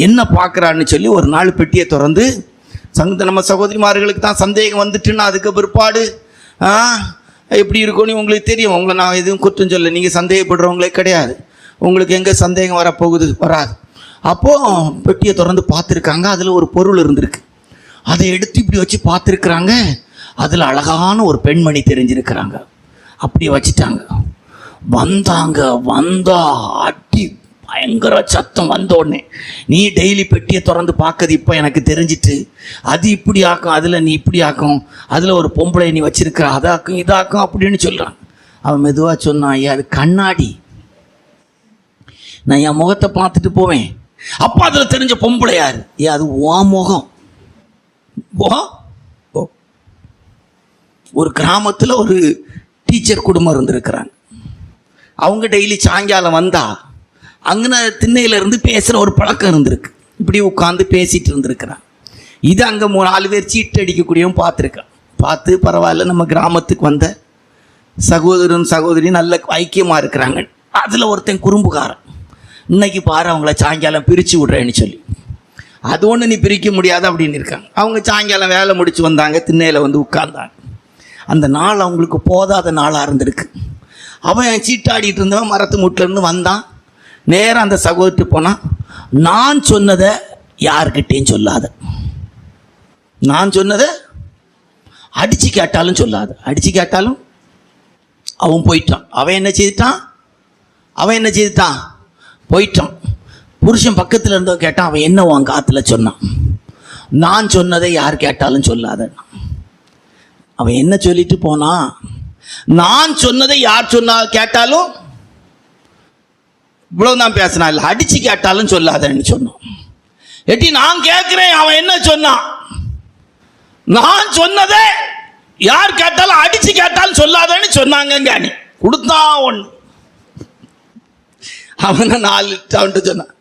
என்ன பார்க்குறான்னு சொல்லி ஒரு நாள் பெட்டியை திறந்து நம்ம சகோதரிமார்களுக்கு தான் சந்தேகம் வந்துட்டுன்னா அதுக்கு பிற்பாடு எப்படி இருக்கும்னு உங்களுக்கு தெரியும். உங்களை நான் எதுவும் குற்றம் சொல்ல, நீங்கள் சந்தேகப்படுறவங்களே கிடையாது. உங்களுக்கு எங்கே சந்தேகம் வரப்போகுது, வராது. அப்போது பெட்டியை திறந்து பார்த்துருக்காங்க. அதில் ஒரு பொருள் இருந்திருக்கு. அதை எடுத்து இப்படி வச்சு பார்த்துருக்குறாங்க. அதில் அழகான ஒரு பெண்மணி தெரிஞ்சிருக்கிறாங்க. அப்படி வச்சுட்டாங்க. வந்தா அடி பயங்கர சத்தம். வந்த உடனே, நீ டெய்லி பெட்டியை திறந்து பார்க்கறது இப்போ எனக்கு தெரிஞ்சிட்டு, அது இப்படி ஆக்கும், அதில் நீ இப்படி ஆக்கும், அதில் ஒரு பொம்பளை நீ வச்சிருக்கிற, அதாக்கும் இதாக்கும் அப்படின்னு சொல்கிறான். அவன் மெதுவாக சொன்னான், ஐயா அது கண்ணாடி, நான் என் முகத்தை பார்த்துட்டு போவேன். அப்போ அதில் தெரிஞ்ச பொம்பளை யார்? அது ஓ முகம். ஒரு கிராமத்தில் ஒரு டீச்சர் குடும்பம் இருந்திருக்கிறாங்க. அவங்க டெய்லி சாயங்காலம் வந்தா அங்கே திண்ணையிலேருந்து பேசுகிற ஒரு பழக்கம் இருந்திருக்கு. இப்படி உட்காந்து பேசிகிட்டு இருந்திருக்கிறான். இது அங்கே 4 பேர் சீட்டு அடிக்கக்கூடியவன் பார்த்துருக்கான். பார்த்து பரவாயில்ல, நம்ம கிராமத்துக்கு வந்த சகோதரன் சகோதரி நல்ல ஐக்கியமாக இருக்கிறாங்க. அதில் ஒருத்தன் குறும்புகாரன், இன்னைக்கு பாரு அவங்கள சாயங்காலம் பிரித்து விட்றேன்னு சொல்லி. அது ஒன்று நீ பிரிக்க முடியாது அப்படின்னு இருக்காங்க. அவங்க சாயங்காலம் வேலை முடிச்சு வந்தாங்க, திண்ணையில் உட்கார்ந்தாங்க. அந்த நாள் அவங்களுக்கு போதாத நாளாக இருந்திருக்கு. அவன் சீட்டாடிட்டு இருந்தவன் மரத்து முட்டிலேருந்து வந்தான். நேராக அந்த சகோதரிட்டு போனான். நான் சொன்னதை யார்கிட்டையும் சொல்லாத, நான் சொன்னதை அடித்து கேட்டாலும் சொல்லாத. அடித்து கேட்டாலும் அவன் போயிட்டான். அவன் என்ன செய்துட்டான்? போயிட்டான். புருஷன் பக்கத்தில் இருந்தவன் கேட்டான், அவன் என்ன உன் காத்துல சொன்னான்? நான் சொன்னதை யார் கேட்டாலும் சொல்லாத. அவன் என்ன சொல்லிட்டு போனான்? நான் சொன்னதை யார் கேட்டாலும் இவ்வளவுதான் பேசினா, இல்லை அடிச்சு கேட்டாலும் சொல்லாதன்னு சொன்னான். எட்டி நான் கேட்கிறேன், அவன் என்ன சொன்னான்? நான் சொன்னதை யார் கேட்டாலும் அடிச்சு கேட்டாலும் சொல்லாதன்னு சொன்னாங்க. நீ கொடுத்தான் ஒன்று, அவனை 4 அவன்ட்டு சொன்னான்.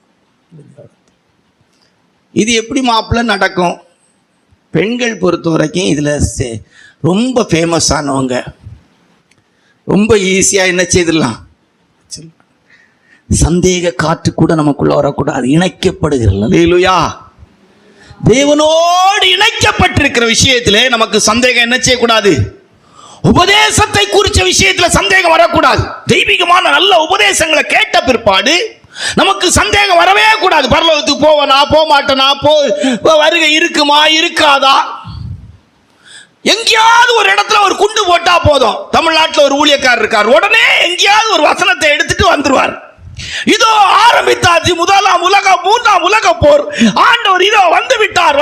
இது எப்படி மாப்பிள்ள நடக்கும்? பெண்கள் பொறுத்த வரைக்கும் இதில் ரொம்ப ஃபேமஸானவங்க, ரொம்ப ஈஸியாக என்ன செய்திடலாம், சந்தேக காற்று கூட நமக்குள்ள வரக்கூடாது. இணைக்கப்படுகிறது. அல்லேலூயா. தேவனோடு இணைக்கப்பட்டிருக்கிற விஷயத்திலே நமக்கு சந்தேகம் என்ன செய்யக்கூடாது? உபதேசத்தை குறித்த விஷயத்தில் சந்தேகம் வரக்கூடாது. தெய்வீகமான நல்ல உபதேசங்களை கேட்ட பிற்பாடு நமக்கு சந்தேகம் வரவே கூடாது. பரலோகத்துக்கு போவனா, போக மாட்டேனா, வருகை இருக்குமா, இருக்காதா? எங்கேயாவது ஒரு இடத்துல ஒரு குண்டு போட்டா போதும். தமிழ்நாட்டில் ஒரு ஊழியக்காரர் இருக்கார், உடனே எங்கேயாவது ஒரு வசனத்தை எடுத்துட்டு வந்துருவார். இதோ ஆரம்பித்தாச்சு 1ஆம் உலக 3ஆம் உலக போர், ஆண்டவர் இதோ வந்து விட்டார்.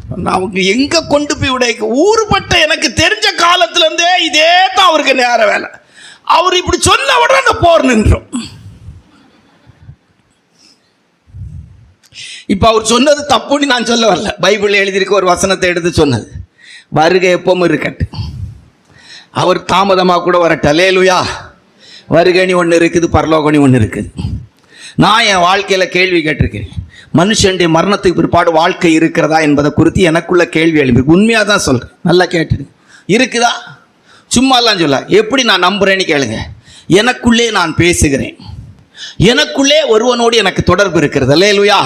நான் அவங்க எங்க கொண்டு போய் விட ஊருப்பட்ட எனக்கு தெரிஞ்ச காலத்துல இருந்தே இதே தான் அவருக்கு நேர வேலை. அவர் இப்படி சொன்ன உடனே அந்த போர் நின்றோம். இப்ப அவர் சொன்னது தப்புன்னு நான் சொல்ல வரல. பைபிள் எழுதியிருக்க ஒரு வசனத்தை எடுத்து சொன்னது, வருகை எப்பவும் இருக்கட்டு, அவர் தாமதமாக கூட வரட்ட. அல்லேலூயா. வருகணி ஒன்று இருக்குது, பரலோகணி ஒன்று இருக்குது. நான் என் வாழ்க்கையில் கேள்வி கேட்டிருக்கிறேன், மனுஷனுடைய மரணத்துக்கு பிற்பாடு வாழ்க்கை இருக்கிறதா என்பதை குறித்து எனக்குள்ள கேள்வி எழுப்பி உண்மையாக தான் சொல்கிறேன். நல்லா கேட்டுடு, இருக்குதா? சும்மாலாம் சொல்ல. எப்படி நான் நம்புறேன்னு கேளுங்க. எனக்குள்ளே நான் பேசுகிறேன், எனக்குள்ளே ஒருவனோடு எனக்கு தொடர்பு இருக்கிறது. அல்லேலூயா.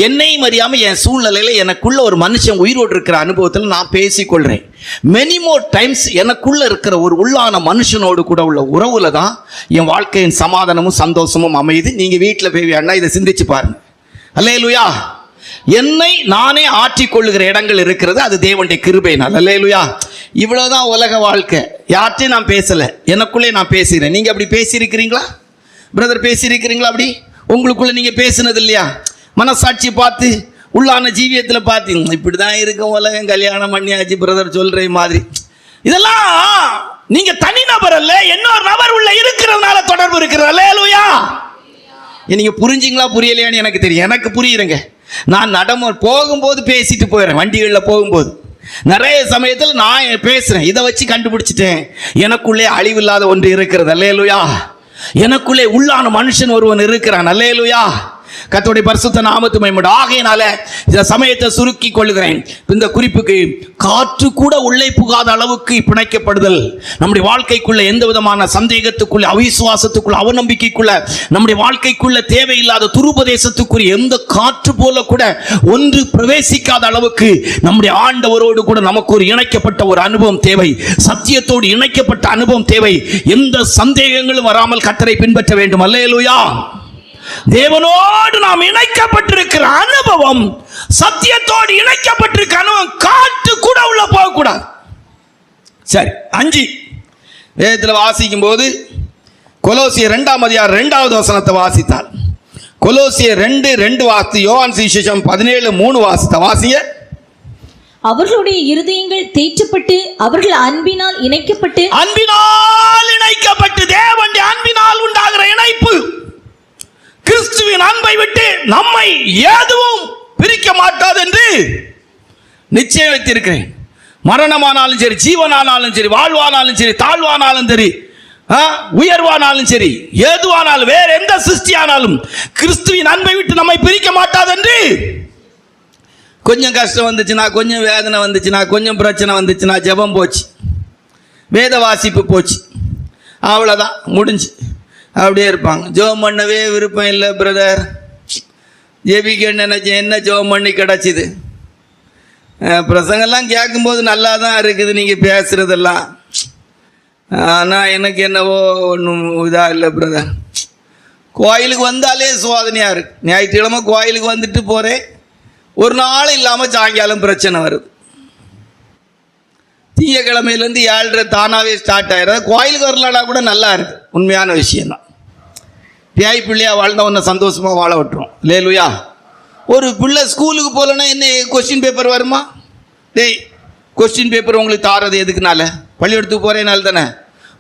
என்னையும் அறியாமல் என் சூழ்நிலையில் எனக்குள்ள ஒரு மனுஷன் உயிரோடு இருக்கிற அனுபவத்தில் நான் பேசிக்கொள்கிறேன். மெனி மோர் டைம்ஸ் எனக்குள்ள இருக்கிற ஒரு உள்ளான மனுஷனோடு கூட உள்ள உறவுல தான் என் வாழ்க்கையின் சமாதானமும் சந்தோஷமும் அமையுது. நீங்கள் வீட்டில் போய் வேணா இதை சிந்திச்சு பாருங்க. அல்லேலூயா. என்னை நானே ஆற்றிக்கொள்ளுகிற இடங்கள் இருக்கிறது, அது தேவனுடைய கிருபையினால். அல்லேலூயா. இவ்வளவுதான் உலக வாழ்க்கை. யார்கிட்டையும் நான் பேசலை, எனக்குள்ளே நான் பேசுகிறேன். நீங்கள் அப்படி பேசியிருக்கிறீங்களா பிரதர்? பேசியிருக்கிறீங்களா? அப்படி உங்களுக்குள்ள நீங்கள் பேசுனது இல்லையா? மனசாட்சி பார்த்து உள்ளான ஜீவியத்தில் பார்த்து இப்படி தான் இருக்கும் உலகம், கல்யாணம் பண்ணியாச்சு பிரதர் சொல்கிற மாதிரி. இதெல்லாம் நீங்கள் தனிநபர் அல்ல, இன்னொரு நபர் உள்ள இருக்கிறதுனால தொடர்பு இருக்கிறது. அல்லேலூயா. நீங்கள் புரிஞ்சிங்களா புரியலையான்னு எனக்கு தெரியும். எனக்கு புரியுறேங்க. நான் போகும்போது பேசிட்டு போயிடுறேன். வண்டிகளில் போகும்போது நிறைய சமயத்தில் நான் பேசுகிறேன். இதை வச்சு கண்டுபிடிச்சிட்டேன், எனக்குள்ளே அழிவில்லாத ஒன்று இருக்கிறது. அல்லேலூயா. எனக்குள்ளே உள்ளான மனுஷன் ஒருவன் இருக்கிறான். அல்லேலூயா. கர்த்தருடைய பரிசுத்த நாமத்து மகிமைப்படும். ஆகையினால இந்த சமயத்தை சுருக்கி கொள்கிறேன். இந்த குறிப்புக்கு காற்று கூட உள்ளே புகாத அளவுக்கு பிணைக்கப்படுதல் நம்முடைய வாழ்க்கைக்குள்ள எந்த விதமான சந்தேகத்துக்குள்ள, அவிசுவாசத்துக்குள்ள, அவநம்பிக்கைக்குள்ள, நம்முடைய வாழ்க்கைக்குள்ள தேவையில்லாத துருபதேசத்துக்குரிய எந்த காற்று போல கூட ஒன்று பிரவேசிக்காத அளவுக்கு நம்முடைய ஆண்டவரோடு கூட நமக்கு ஒரு இணைக்கப்பட்ட ஒரு அனுபவம் தேவை. சத்தியத்தோடு இணைக்கப்பட்ட அனுபவம் தேவை. எந்த சந்தேகங்களும் வராமல் கர்த்தரை பின்பற்ற வேண்டும். அல்லேலூயா. தேவனோடு நாம் இணைக்கப்பட்டிருக்கிற அனுபவம், சத்தியத்தோடு இணைக்கப்பட்டிருக்கிற அனுபவம் காற்று கூட உள்ள போகக்கூடாது. சரி, 5 வேதத்தில் வாசிக்கும் போது கொலோசியர் 2ஆம் அதிகாரம் 2வது வசனத்தை வாசித்தால், கொலோசியர் 2:2 வாசி, யோவான் சுவிசேஷம் 17:3 வாசிங்க. அவர்களுடைய இருதயங்கள் தேற்றப்பட்டு அவர்கள் அன்பினால் இணைக்கப்பட்டு தேவனுடைய அன்பினால் உண்டாகிற இணைப்பு, கிறிஸ்துவின் அன்பை விட்டு நம்மை எதுவும் பிரிக்க மாட்டாது என்று நிச்சயம் வைத்திருக்கிறேன். மரணமானாலும் சரி, ஜீவனானாலும் சரி, வாழ்வானாலும் சரி, தாழ்வானாலும் சரி, உயர்வானாலும் சரி, எதுவானாலும், வேற எந்த சிருஷ்டியானாலும் கிறிஸ்துவின் அன்பை விட்டு நம்மை பிரிக்க மாட்டாது என்று. கொஞ்சம் கஷ்டம் வந்துச்சுன்னா, கொஞ்சம் வேதனை வந்துச்சுன்னா, கொஞ்சம் பிரச்சனை வந்துச்சுன்னா, ஜெபம் போச்சு, வேத வாசிப்பு போச்சு, அவ்வளோதான், முடிஞ்சு. அப்படியே இருப்பாங்க. ஜெபம் பண்ணவே விருப்பம் இல்லை பிரதர், ஜெபிக்க நினைச்சேன், என்ன ஜெபம் பண்ணி கிடச்சிது? பிரசங்கெல்லாம் கேட்கும்போது நல்லா தான் இருக்குது நீங்கள் பேசுகிறதெல்லாம், ஆனால் எனக்கு என்னவோ ஒன்றும் இதாக இல்லை பிரதர். கோயிலுக்கு வந்தாலே சோதனையாக இருக்குது. ஞாயிற்றுக்கிழமை கோயிலுக்கு வந்துட்டு போகிறேன், ஒரு நாள் இல்லாமல் சாயங்காலம் பிரச்சனை வருது. திங்கக்கிழமையிலேருந்து 7:30 தானாகவே ஸ்டார்ட் ஆகிடுறது. கோயிலுக்கு வரலனா கூட நல்லா இருக்குது, உண்மையான விஷயந்தான். பியாய் பிள்ளையா வாழ்ந்தா ஒன்று சந்தோஷமாக வாழ விட்டுரும். அல்லேலூயா. ஒரு பிள்ளை ஸ்கூலுக்கு போகலன்னா என்ன கொஸ்டின் பேப்பர் வருமா? டேய், கொஸ்டின் பேப்பர் உங்களுக்கு தாரது எதுக்குனால? பள்ளிக்கூடத்துக்கு போகிறேனால தானே.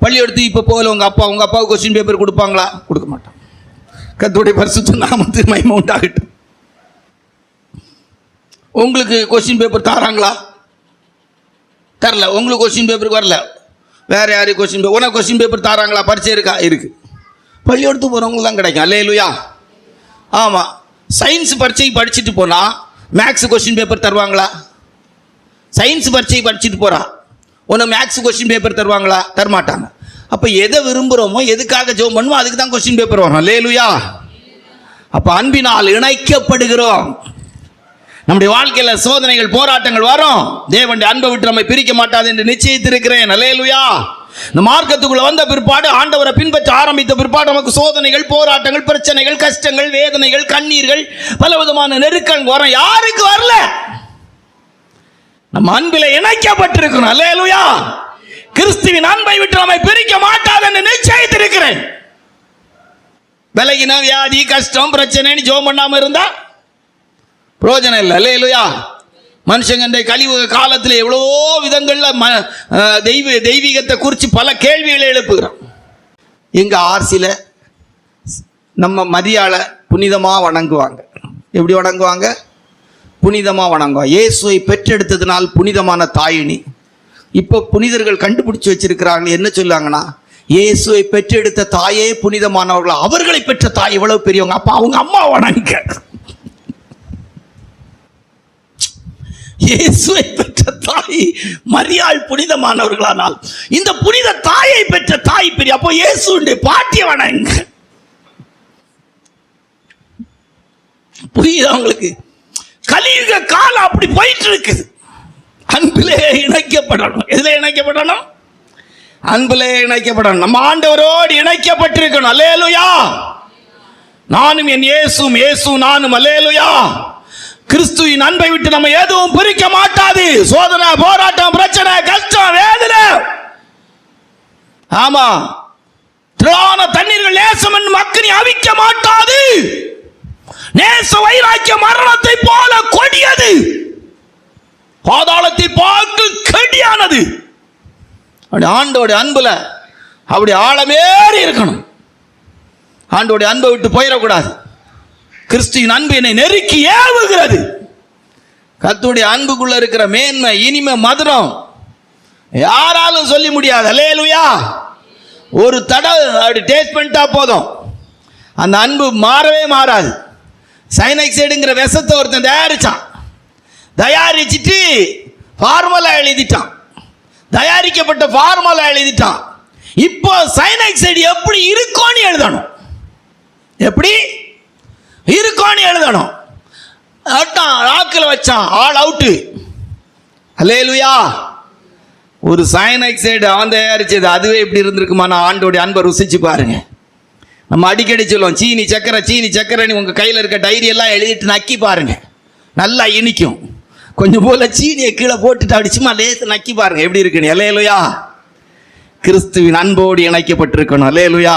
பள்ளிக்கூடத்துக்கு இப்போ போகல உங்கள் அப்பாவுக்கு கொஸ்டின் பேப்பர் கொடுப்பாங்களா? கொடுக்க மாட்டான். கர்த்தருடைய பரிசுத்த நாமத்துக்கு மகிமை உண்டாகட்டும். உங்களுக்கு கொஸ்டின் பேப்பர் தாராங்களா? தரல. உங்களுக்கு கொஸ்டின் பேப்பருக்கு வரல, வேறு யாரும் கொஸ்டின் பேப்பர், உனக்கு கொஸ்டின் பேப்பர் தாராங்களா? பரிச்சை இருக்கா? இருக்குது. பள்ளிக்கூடத்துக்கு போகிறவங்களுக்கு தான் கிடைக்கும். அல்லேலூயா. ஆமாம். சயின்ஸ் பரீட்சைக்கு படிச்சுட்டு போனால் மேக்ஸ் கொஸ்டின் பேப்பர் தருவாங்களா? சயின்ஸ் பரீட்சைக்கு படிச்சுட்டு போகிறா, உனக்கு மேக்ஸ் கொஸ்டின் பேப்பர் தருவாங்களா? தரமாட்டாங்க. அப்போ எதை விரும்புகிறோமோ, எதுக்காக ஜெபம் பண்ணுவோம், அதுக்கு தான் கொஸ்டின் பேப்பர் வரும். அல்லேலூயா. அப்போ அன்பினால் இணைக்கப்படுகிறோம். நம்முடைய வாழ்க்கையில் சோதனைகள், போராட்டங்கள் வரும். தேவனுடைய அன்பை விட்டு நம்மை பிரிக்க மாட்டாது என்று நிச்சயித்திருக்கிறேன். அல்லேலூயா. இந்த மார்க்கத்துக்குள்ள வந்த பிற்பாடு, ஆண்டவரை பின்பற்ற ஆரம்பித்த பிற்பாடு நமக்கு சோதனைகள், போராட்டங்கள், பிரச்சனைகள், கஷ்டங்கள், வேதனைகள், கண்ணீர்கள், பல விதமான நெருக்கங்கள் வரும். யாருக்கு வரல? நம்ம அன்பில் இணைக்கப்பட்டிருக்கணும். அல்லேலூயா. கிறிஸ்துவின் அன்பை விட்டு நம்மை பிரிக்க மாட்டாது என்று நிச்சயித்திருக்கிறேன். விலகினா வியாதி, கஷ்டம், பிரச்சனைன்னு ஜெபம் பண்ணாம இருந்தா பிரயோஜனம் இல்லை. அல்லேலூயா. மனுஷங்க கலியுக காலத்தில் எவ்வளோ விதங்களில் தெய்வீகத்தை குறித்து பல கேள்விகளை எழுப்புகிறான். எங்கள் ஆர்சியில் நம்ம மரியாதை புனிதமாக வணங்குவாங்க. எப்படி வணங்குவாங்க? புனிதமாக வணங்குவாங்க. இயேசுவை பெற்றெடுத்ததுனால் புனிதமான தாயினி. இப்போ புனிதர்கள் கண்டுபிடிச்சி வச்சிருக்கிறாங்க. என்ன சொல்லுவாங்கன்னா, இயேசுவை பெற்றெடுத்த தாயே புனிதமானவர்கள், அவர்களை பெற்ற தாய் எவ்வளவு பெரியவங்க, அப்போ அவங்க அம்மா வணங்க. இயேசுவை பெற்ற தாய் மரியாள் புனிதமானவர்களானால் இந்த புனித தாயை பெற்ற தாய் பெரிய, அப்போ இயேசுடைய பாட்டிய வணங்க. புரியுது அவங்களுக்கு? கலியுக காலம் அப்படி போயிட்டு இருக்குது. அன்பிலே இணைக்கப்படணும். எதிலே இணைக்கப்படணும்? அன்பிலே இணைக்கப்படணும். நம்ம ஆண்டவரோடு இணைக்கப்பட்டிருக்கணும். அல்லேலூயா. நானும் என் இயேசுவும் இயேசு நானும். அல்லேலூயா. கிறிஸ்துவின் அன்பை விட்டு நம்ம எதுவும் பிரிக்க மாட்டாது. சோதனை, போராட்டம், பிரச்சனை, கஷ்டம், வேதனை, ஆமா, திரளான தண்ணீர்கள் நேசம் என்னும் அக்கினி அவிக்க மாட்டாது. நேச வைராக்கிய மரணத்தை போல கொடியது, பாதாளத்தை பார்த்து கடியானது. ஆண்டோட அன்புல அப்படி ஆழமேறி இருக்கணும். ஆண்டோட அன்பை விட்டு போயிடக்கூடாது. கிறிஸ்துவின் அன்பு என்னை நெருக்கி ஏவுகிறது. கர்த்தருடைய அன்புக்குள்ள இருக்கிற மேன்மை, இனிமை, மதுரம் யாராலும் சொல்லி முடியாது. அல்லேலூயா. ஒரு தடவை அப்படி டேஸ்ட் பண்ணிட்டா போதும், அந்த அன்பு மாறவே மாறாது. சைனக்சைடுங்கிற விஷத்தை ஒருத்தன் தயாரிச்சுட்டு ஃபார்முலா எழுதிட்டான். தயாரிக்கப்பட்ட ஃபார்முலா எழுதிட்டான். இப்போ சைனக்சைடு எப்படி இருக்கும்னு எழுதணும். எப்படி இருக்கும்னு எழுதணும். ராக்கில் வச்சான், ஆல் அவுட்டு. அல்லேலூயா. ஒரு சைனக்சைடு அவன் தயாரிச்சது, அதுவே இப்படி இருந்திருக்குமா? நான் ஆண்டோடைய அன்பை ருசிச்சு பாருங்க. நம்ம அடிக்கடி சொல்லுவோம், சீனி சக்கரை உங்கள் கையில் இருக்க டைரி எல்லாம் எழுதிட்டு நக்கி பாருங்க, நல்லா இனிக்கும். கொஞ்சம் போல சீனியை கீழே போட்டுட்டு அப்படி சும்மா லேசு நக்கி பாருங்க எப்படி இருக்குன்னு. அல்லேலூயா. கிறிஸ்துவின் அன்போடு இணைக்கப்பட்டிருக்கணும். அல்லேலூயா.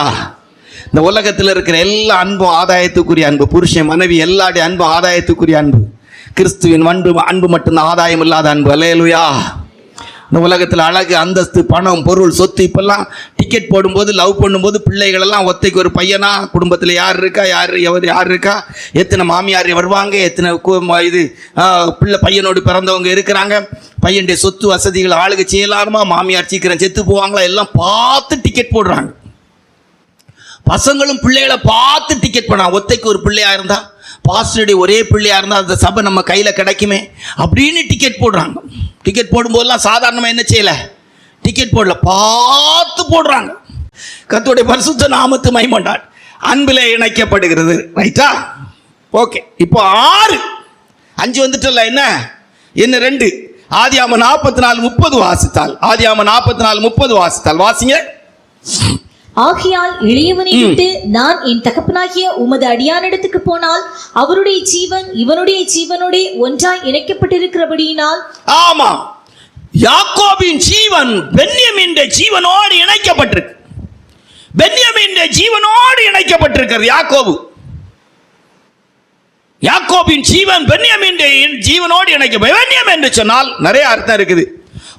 இந்த உலகத்தில் இருக்கிற எல்லா அன்பும் ஆதாயத்துக்குரிய அன்பு. புருஷன் மனைவி எல்லாருடைய அன்பும் ஆதாயத்துக்குரிய அன்பு. கிறிஸ்துவின் அன்பு மட்டும்தான் ஆதாயம் இல்லாத அன்பு. அல்லேலூயா. இந்த உலகத்தில் அழகு, அந்தஸ்து, பணம், பொருள், சொத்து, இப்பெல்லாம் டிக்கெட் போடும்போது, லவ் பண்ணும்போது பிள்ளைகளெல்லாம் ஒத்தைக்கு ஒரு பையனா, குடும்பத்தில் யார் இருக்கா, யார் இருக்கா, எத்தனை மாமியார் வருவாங்க, எத்தனை இது பிள்ளை பையனோடு பிறந்தவங்க இருக்கிறாங்க, பையனுடைய சொத்து வசதிகள் ஆளுக செய்யலாமா, மாமியார் சீக்கிரம் செத்து போவாங்களா, எல்லாம் பார்த்து டிக்கெட் போடுறாங்க. பசங்களும் பிள்ளைகளை பார்த்து டிக்கெட் பண்ணாங்க. ஒத்தைக்கு ஒரு பிள்ளையா இருந்தா, பாஸ்டருடைய ஒரே பிள்ளையா இருந்தால் அந்த சபை நம்ம கையில் கிடைக்குமே அப்படின்னு டிக்கெட் போடுறாங்க. டிக்கெட் போடும்போதெல்லாம் சாதாரணமாக என்ன செய்யலை, டிக்கெட் போடல, பார்த்து போடுறாங்க. கர்த்தருடைய பரிசுத்த நாமத்து மகிமைண்டால் அன்பிலே இணைக்கப்படுகிறது. ரைட்டா? ஓகே. இப்போ 6 5 வந்துட்டல. என்ன 2? ஆதியாகமம் 44:30 வாசித்தால். ஆதியாகமம் 44:30 வாசித்தால். வாசிங்க. ஆகையால் இளையவனை விட்டு நான் என் தகப்பனாகிய உமது அடியானிடத்துக்கு போனால் அவருடைய ஜீவன் இவனுடைய ஜீவனோட ஒன்றாய் இணைக்கப்பட்டிருக்கிறபடியினால். ஆமா, யாக்கோபின் ஜீவன் பென்யமீன் ஜீவனோடு இணைக்கப்பட்டிருக்கு. பென்யமீன் ஜீவனோடு இணைக்கப்பட்டிருக்கிறது யாக்கோபு. யாக்கோபின் ஜீவன் பென்யமீன் ஜீவனோடு இணைக்கப்பட்ட. பென்யமீன் என்று சொன்னால் நிறைய அர்த்தம் இருக்குது.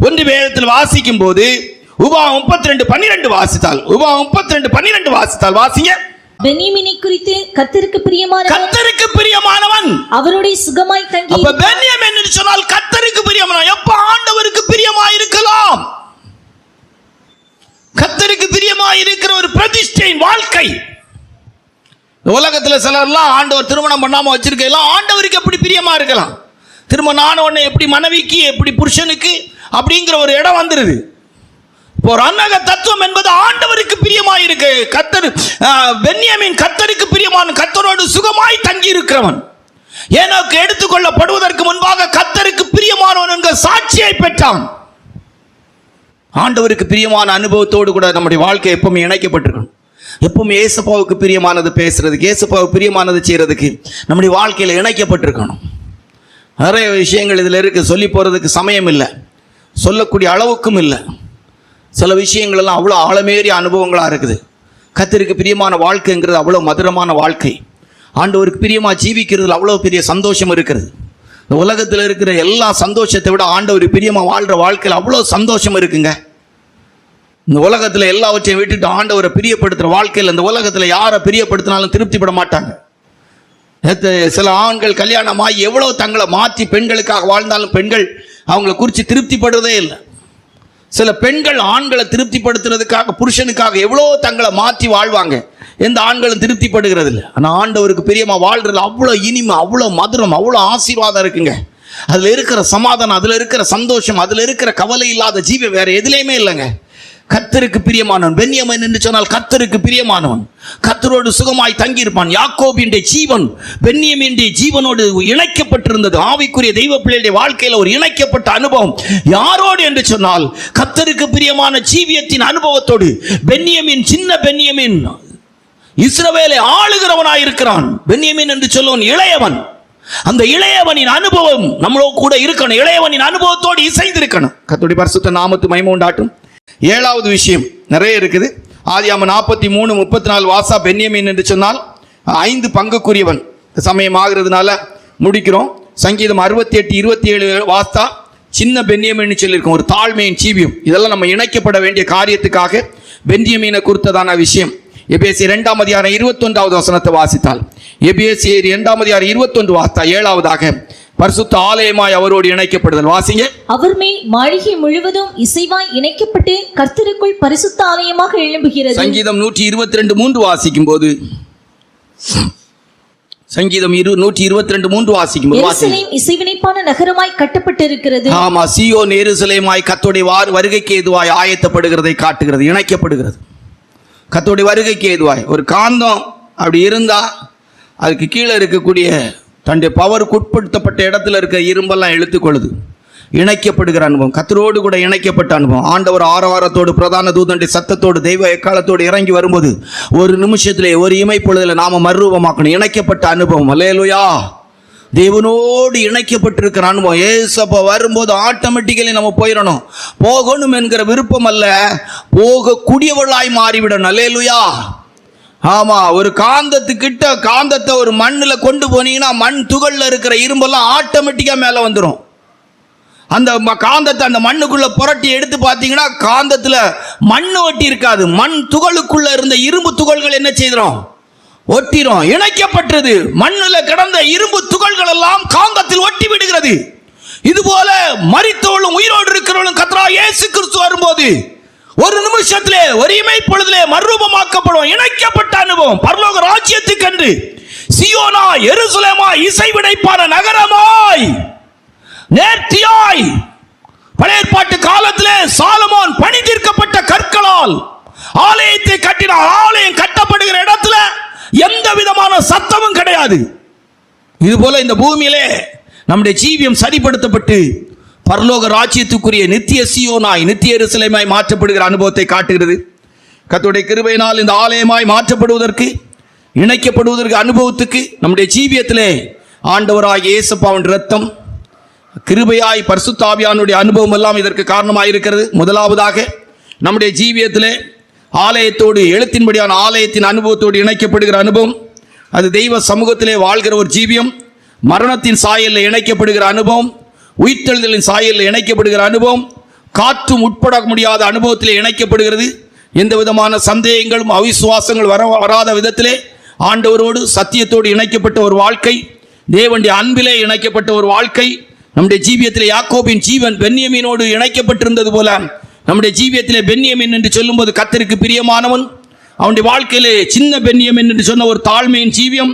ஒன்று வேதத்தில் வாசிக்கும் போது உபாகமம் 32:12 வாசித்தால். உபாகமம் 32:12 வாசித்தால். வாசிங்க. பென்யமீனை குறித்து கர்த்தருக்கு பிரியமானவன் அவருடைய சுகமாய் தங்கி. அப்ப பென்யமீன் என்று சொன்னால் கர்த்தருக்கு பிரியமானவன். எப்ப ஆண்டவருக்கு பிரியமாய் இருக்கலாம். கர்த்தருக்கு பிரியமாய் இருக்கிற ஒரு பிரதிஷ்டையின் வாழ்க்கை. உலகத்தில் சிலர்லாம் ஆண்டவர் திருமணம் பண்ணாம வச்சிருக்கலாம். ஆண்டவருக்கு எப்படி பிரியமா இருக்கலாம்? திருமணம் ஆன உடனே எப்படி மனைவிக்கு, எப்படி புருஷனுக்கு அப்படிங்கிற ஒரு இடம் வந்துருது. ஒரு அன்னக தத்துவம் என்பது ஆண்டவருக்கு பிரியமாய் இருக்கு. கர்த்தர் பென்யமீன் கர்த்தருக்கு பிரியமான, கர்த்தரோடு சுகமாய் தங்கி இருக்கிறவன். ஏனோக்கு எடுத்துக்கொள்ளப்படுவதற்கு முன்பாக கர்த்தருக்கு பிரியமானவன் என்கிற சாட்சியை பெற்றான். ஆண்டவருக்கு பிரியமான அனுபவத்தோடு கூட நம்முடைய வாழ்க்கை எப்பவுமே இணைக்கப்பட்டிருக்கணும். எப்பவுமே ஏசப்பாவுக்கு பிரியமானது பேசுறதுக்கு, ஏசப்பாவுக்கு பிரியமானது செய்யறதுக்கு நம்முடைய வாழ்க்கையில் இணைக்கப்பட்டிருக்கணும். நிறைய விஷயங்கள் இதில் இருக்கு, சொல்லி போறதுக்கு சமயம் இல்லை, சொல்லக்கூடிய அளவுக்கும் இல்லை. சில விஷயங்கள் எல்லாம் அவ்வளோ ஆழமேறிய அனுபவங்களாக இருக்குது. கர்த்தருக்கு பிரியமான வாழ்க்கைங்கிறது அவ்வளோ மதுரமான வாழ்க்கை. ஆண்டவருக்கு பிரியமாக ஜீவிக்கிறதுல அவ்வளோ பெரிய சந்தோஷம் இருக்கிறது. இந்த உலகத்தில் இருக்கிற எல்லா சந்தோஷத்தை விட ஆண்டவர் பிரியமாக வாழ்கிற வாழ்க்கையில் அவ்வளோ சந்தோஷம் இருக்குங்க. இந்த உலகத்தில் எல்லாவற்றையும் விட்டுட்டு ஆண்டவரை பிரியப்படுத்துகிற வாழ்க்கையில் இந்த உலகத்தில் யாரை பிரியப்படுத்தினாலும் திருப்திப்பட மாட்டாங்க. சில ஆண்கள் கல்யாணமாகி எவ்வளோ தங்களை மாற்றி பெண்களுக்காக வாழ்ந்தாலும் பெண்கள் அவங்களை குறித்து திருப்திப்படுறதே இல்லை. சில பெண்கள் ஆண்களை திருப்திப்படுத்துறதுக்காக புருஷனுக்காக எவ்வளோ தங்களை மாற்றி வாழ்வாங்க, எந்த ஆண்களும் திருப்திப்படுகிறது இல்லை. ஆனால் ஆண்டவருக்கு பிரியமாக வாழ்றது அவ்வளோ இனிமை, அவ்வளோ மதுரம், அவ்வளோ ஆசீர்வாதம் இருக்குங்க. அதில் இருக்கிற சமாதானம், அதில் இருக்கிற சந்தோஷம், அதில் இருக்கிற கவலை இல்லாத ஜீவன் வேறு எதுலேயுமே இல்லைங்க. கர்த்தருக்கு பிரியமானவன் பென்யமீன் என்று சொன்னால் கர்த்தருக்கு பிரியமானவன், கர்த்தரோடு சுகமாய் தங்கியிருப்பான். யாக்கோபின் ஜீவன் பென்யமீன் ஜீவனோடு இணைக்கப்பட்டிருந்தது. ஆவிக்குரிய தெய்வ பிள்ளையுடைய வாழ்க்கையில் ஒரு இணைக்கப்பட்ட அனுபவம் யாரோடு என்று சொன்னால் கர்த்தருக்கு பிரியமான ஜீவியத்தின் அனுபவத்தோடு. பென்யமீன், சின்ன பென்யமீன் இஸ்ரவேலை ஆளுகிறவனாயிருக்கிறான். பென்யமீன் என்று சொல்லுவன் இளையவன். அந்த இளையவனின் அனுபவம் நம்மளோட கூட இருக்கணும். இளையவனின் அனுபவத்தோடு இசைந்திருக்கணும். கர்த்தருடைய பரிசுத்த நாமத்துக்கு மகிமை உண்டாகட்டும். ஏழாவது விஷயம் நிறைய இருக்குது. ஆதியாகமம் 43:34 வாசா. பென்யமீன் என்று சொன்னால் 5 பங்குக்குரியவன். சமயம் ஆகிறதுனால முடிக்கிறோம். சங்கீதம் 68:27 வாஸ்தா. சின்ன பென்யமீன் சொல்லியிருக்கோம், ஒரு தாழ்மையின் ஜீவியம். இதெல்லாம் நம்ம இணைக்கப்பட வேண்டிய காரியத்துக்காக பென்யமீனை குறித்ததான விஷயம். எபேசியர் 2:21 வசனத்தை வாசித்தால், எபேசியர் 2:21 வாஸ்தா. ஏழாவதாக பரிசுத்த ஆலயமாய் அவரோடு இணைக்கப்படுதல். வாசிங்க. அவர் மேல் மாளிகை முழுவதும் இசைவாய் இணைக்கப்பட்டு கர்த்தருக்குள் பரிசுத்த ஆலயமாக எழும்புகிறது. சங்கீதம் 122:3 வாசிக்கும் போது, சங்கீதம் 122:3 வாசிக்கும் போது, எருசலேம் இசைவினைப்பான நகரமாய் கட்டப்பட்டிருக்கிறது. ஆமா, சீயோன் எருசலேமாய் கர்த்தருடைய வருகைக்கு ஏதுவாய் ஆயத்தப்படுகிறதை காட்டுகிறது, இணைக்கப்படுகிறது. கர்த்தருடைய வருகைக்கு ஏதுவாய் ஒரு காந்தம் அப்படி இருந்தா அதுக்கு கீழே இருக்கக்கூடிய தன்னுடைய பவருக்கு உட்படுத்தப்பட்ட இடத்துல இருக்க இரும்பெல்லாம் இழுத்துக்கொள்ளுது. இணைக்கப்படுகிற அனுபவம், கர்த்தரோடு கூட இணைக்கப்பட்ட அனுபவம். ஆண்டவர் ஆரவாரத்தோடு, பிரதான தூதனுடைய சத்தத்தோடு, தெய்வ எக்காலத்தோடு இறங்கி வரும்போது ஒரு நிமிஷத்திலே, ஒரு இமைப்பொழுதில் நாம மறுரூபமாக்கணும். இணைக்கப்பட்ட அனுபவம். அல்லேலூயா. தேவனோடு இணைக்கப்பட்டிருக்கிற அனுபவம். ஏசப்பா வரும்போது ஆட்டோமேட்டிக்கலி நம்ம போயிடணும். போகணும் என்கிற விருப்பம் அல்ல, போகக்கூடியவர்களாய் மாறிவிடணும். அல்லேலூயா. ஆமா, ஒரு காந்தத்துக்கிட்ட காந்தத்தை ஒரு மண்ணில் கொண்டு போனீங்கன்னா மண் துகள்ல இருக்கிற இரும்பெல்லாம் ஆட்டோமேட்டிக்கா மேலே வந்துடும். அந்த காந்தத்தை அந்த மண்ணுக்குள்ள புரட்டி எடுத்து பார்த்தீங்கன்னா காந்தத்துல மண்ணு ஒட்டி இருக்காது. மண் துகளுக்குள்ள இருந்த இரும்பு துகள்கள் என்ன செய்கிறோம்? ஒட்டிரும். இணைக்கப்பட்டது. மண்ணில் கிடந்த இரும்பு துகள்கள் எல்லாம் காந்தத்தில் ஒட்டி விடுகிறது. இதுபோல மரித்தவளும் உயிரோடு இருக்கிறவளும் கர்த்தராகிய இயேசு கிறிஸ்து வரும்போது ஒரு நிமிஷத்திலே, ஒரு இமைப்பொழுதிலே மறுரூபமாக்கப்படும். இணைக்கப்பட்ட அனுபவம். பரலோக ராஜ்யத்துக்கென்று சீயோனா எருசலேமா இசைவினைப்பான நகரமாய் நேர்த்தியாய் பழைய ஏற்பாட்டு காலத்திலே சாலமோன் பணி தீர்க்கப்பட்ட கற்களால் ஆலயத்தை கட்டினார். ஆலயம் கட்டப்படுகிற இடத்துல எந்த விதமான சத்தமும் கிடையாது. இதுபோல இந்த பூமியிலே நம்முடைய ஜீவியம் சரிப்படுத்தப்பட்டு பரலோக ராஜ்யத்துக்குரிய நித்திய சீயோனாய், நித்திய எருசலேமாய் மாற்றப்படுகிற அனுபவத்தை காட்டுகிறது. கர்த்தருடைய கிருபையினால் இந்த ஆலயமாய் மாற்றப்படுவதற்கு, இணைக்கப்படுவதற்கு, அனுபவத்துக்கு நம்முடைய ஜீவியத்திலே ஆண்டவராகிய இயேசுவின் இரத்தம், கிருபையாய் பரிசுத்த ஆவியானுடைய அனுபவம் எல்லாம் இதற்கு காரணமாக இருக்கிறது. முதலாவதாக நம்முடைய ஜீவியத்திலே ஆலயத்தோடு, எழுத்தின்படியான ஆலயத்தின் அனுபவத்தோடு இணைக்கப்படுகிற அனுபவம். அது தெய்வ சமூகத்திலே வாழ்கிற ஒரு ஜீவியம். மரணத்தின் சாயலில் இணைக்கப்படுகிற அனுபவம், உயிர்த்தெழுதலின் சாயலில் இணைக்கப்படுகிற அனுபவம், காற்றும் உட்பட முடியாத அனுபவத்திலே இணைக்கப்படுகிறது. எந்த விதமான சந்தேகங்களும் அவிசுவாசங்கள் வராத விதத்திலே ஆண்டவரோடு சத்தியத்தோடு இணைக்கப்பட்ட ஒரு வாழ்க்கை, தேவனுடைய அன்பிலே இணைக்கப்பட்ட ஒரு வாழ்க்கை. நம்முடைய ஜீவியத்திலே யாக்கோபின் ஜீவன் பென்யமீனோடு இணைக்கப்பட்டிருந்தது போல நம்முடைய ஜீவியத்திலே பென்யமீன் என்று சொல்லும்போது கர்த்தருக்கு பிரியமானவன். அவனுடைய வாழ்க்கையிலே சின்ன பென்யமீன் என்று சொன்ன ஒரு தாழ்மையின் ஜீவியம்.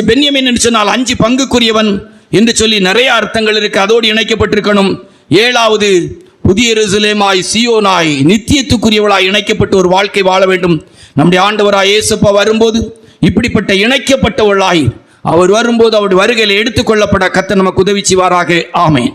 பென்யமீன் என்று சொன்னால் 5 பங்குக்குரியவன் என்று சொல்லி நிறைய அர்த்தங்கள் இருக்கு. அதோடு இணைக்கப்பட்டிருக்கணும். ஏழாவது, புதிய எருசலேமாய் சீயோனாய் நித்தியத்துக்குரியவளாய் இணைக்கப்பட்ட ஒரு வாழ்க்கை வாழ வேண்டும். நம்முடைய ஆண்டவராய் இயேசுப்பா வரும்போது இப்படிப்பட்ட இணைக்கப்பட்டவளாய் அவர் வரும்போது அவருடைய வருகையில் எடுத்துக்கொள்ளப்பட கர்த்தர் நமக்கு உதவி செய்வாராக. ஆமென்.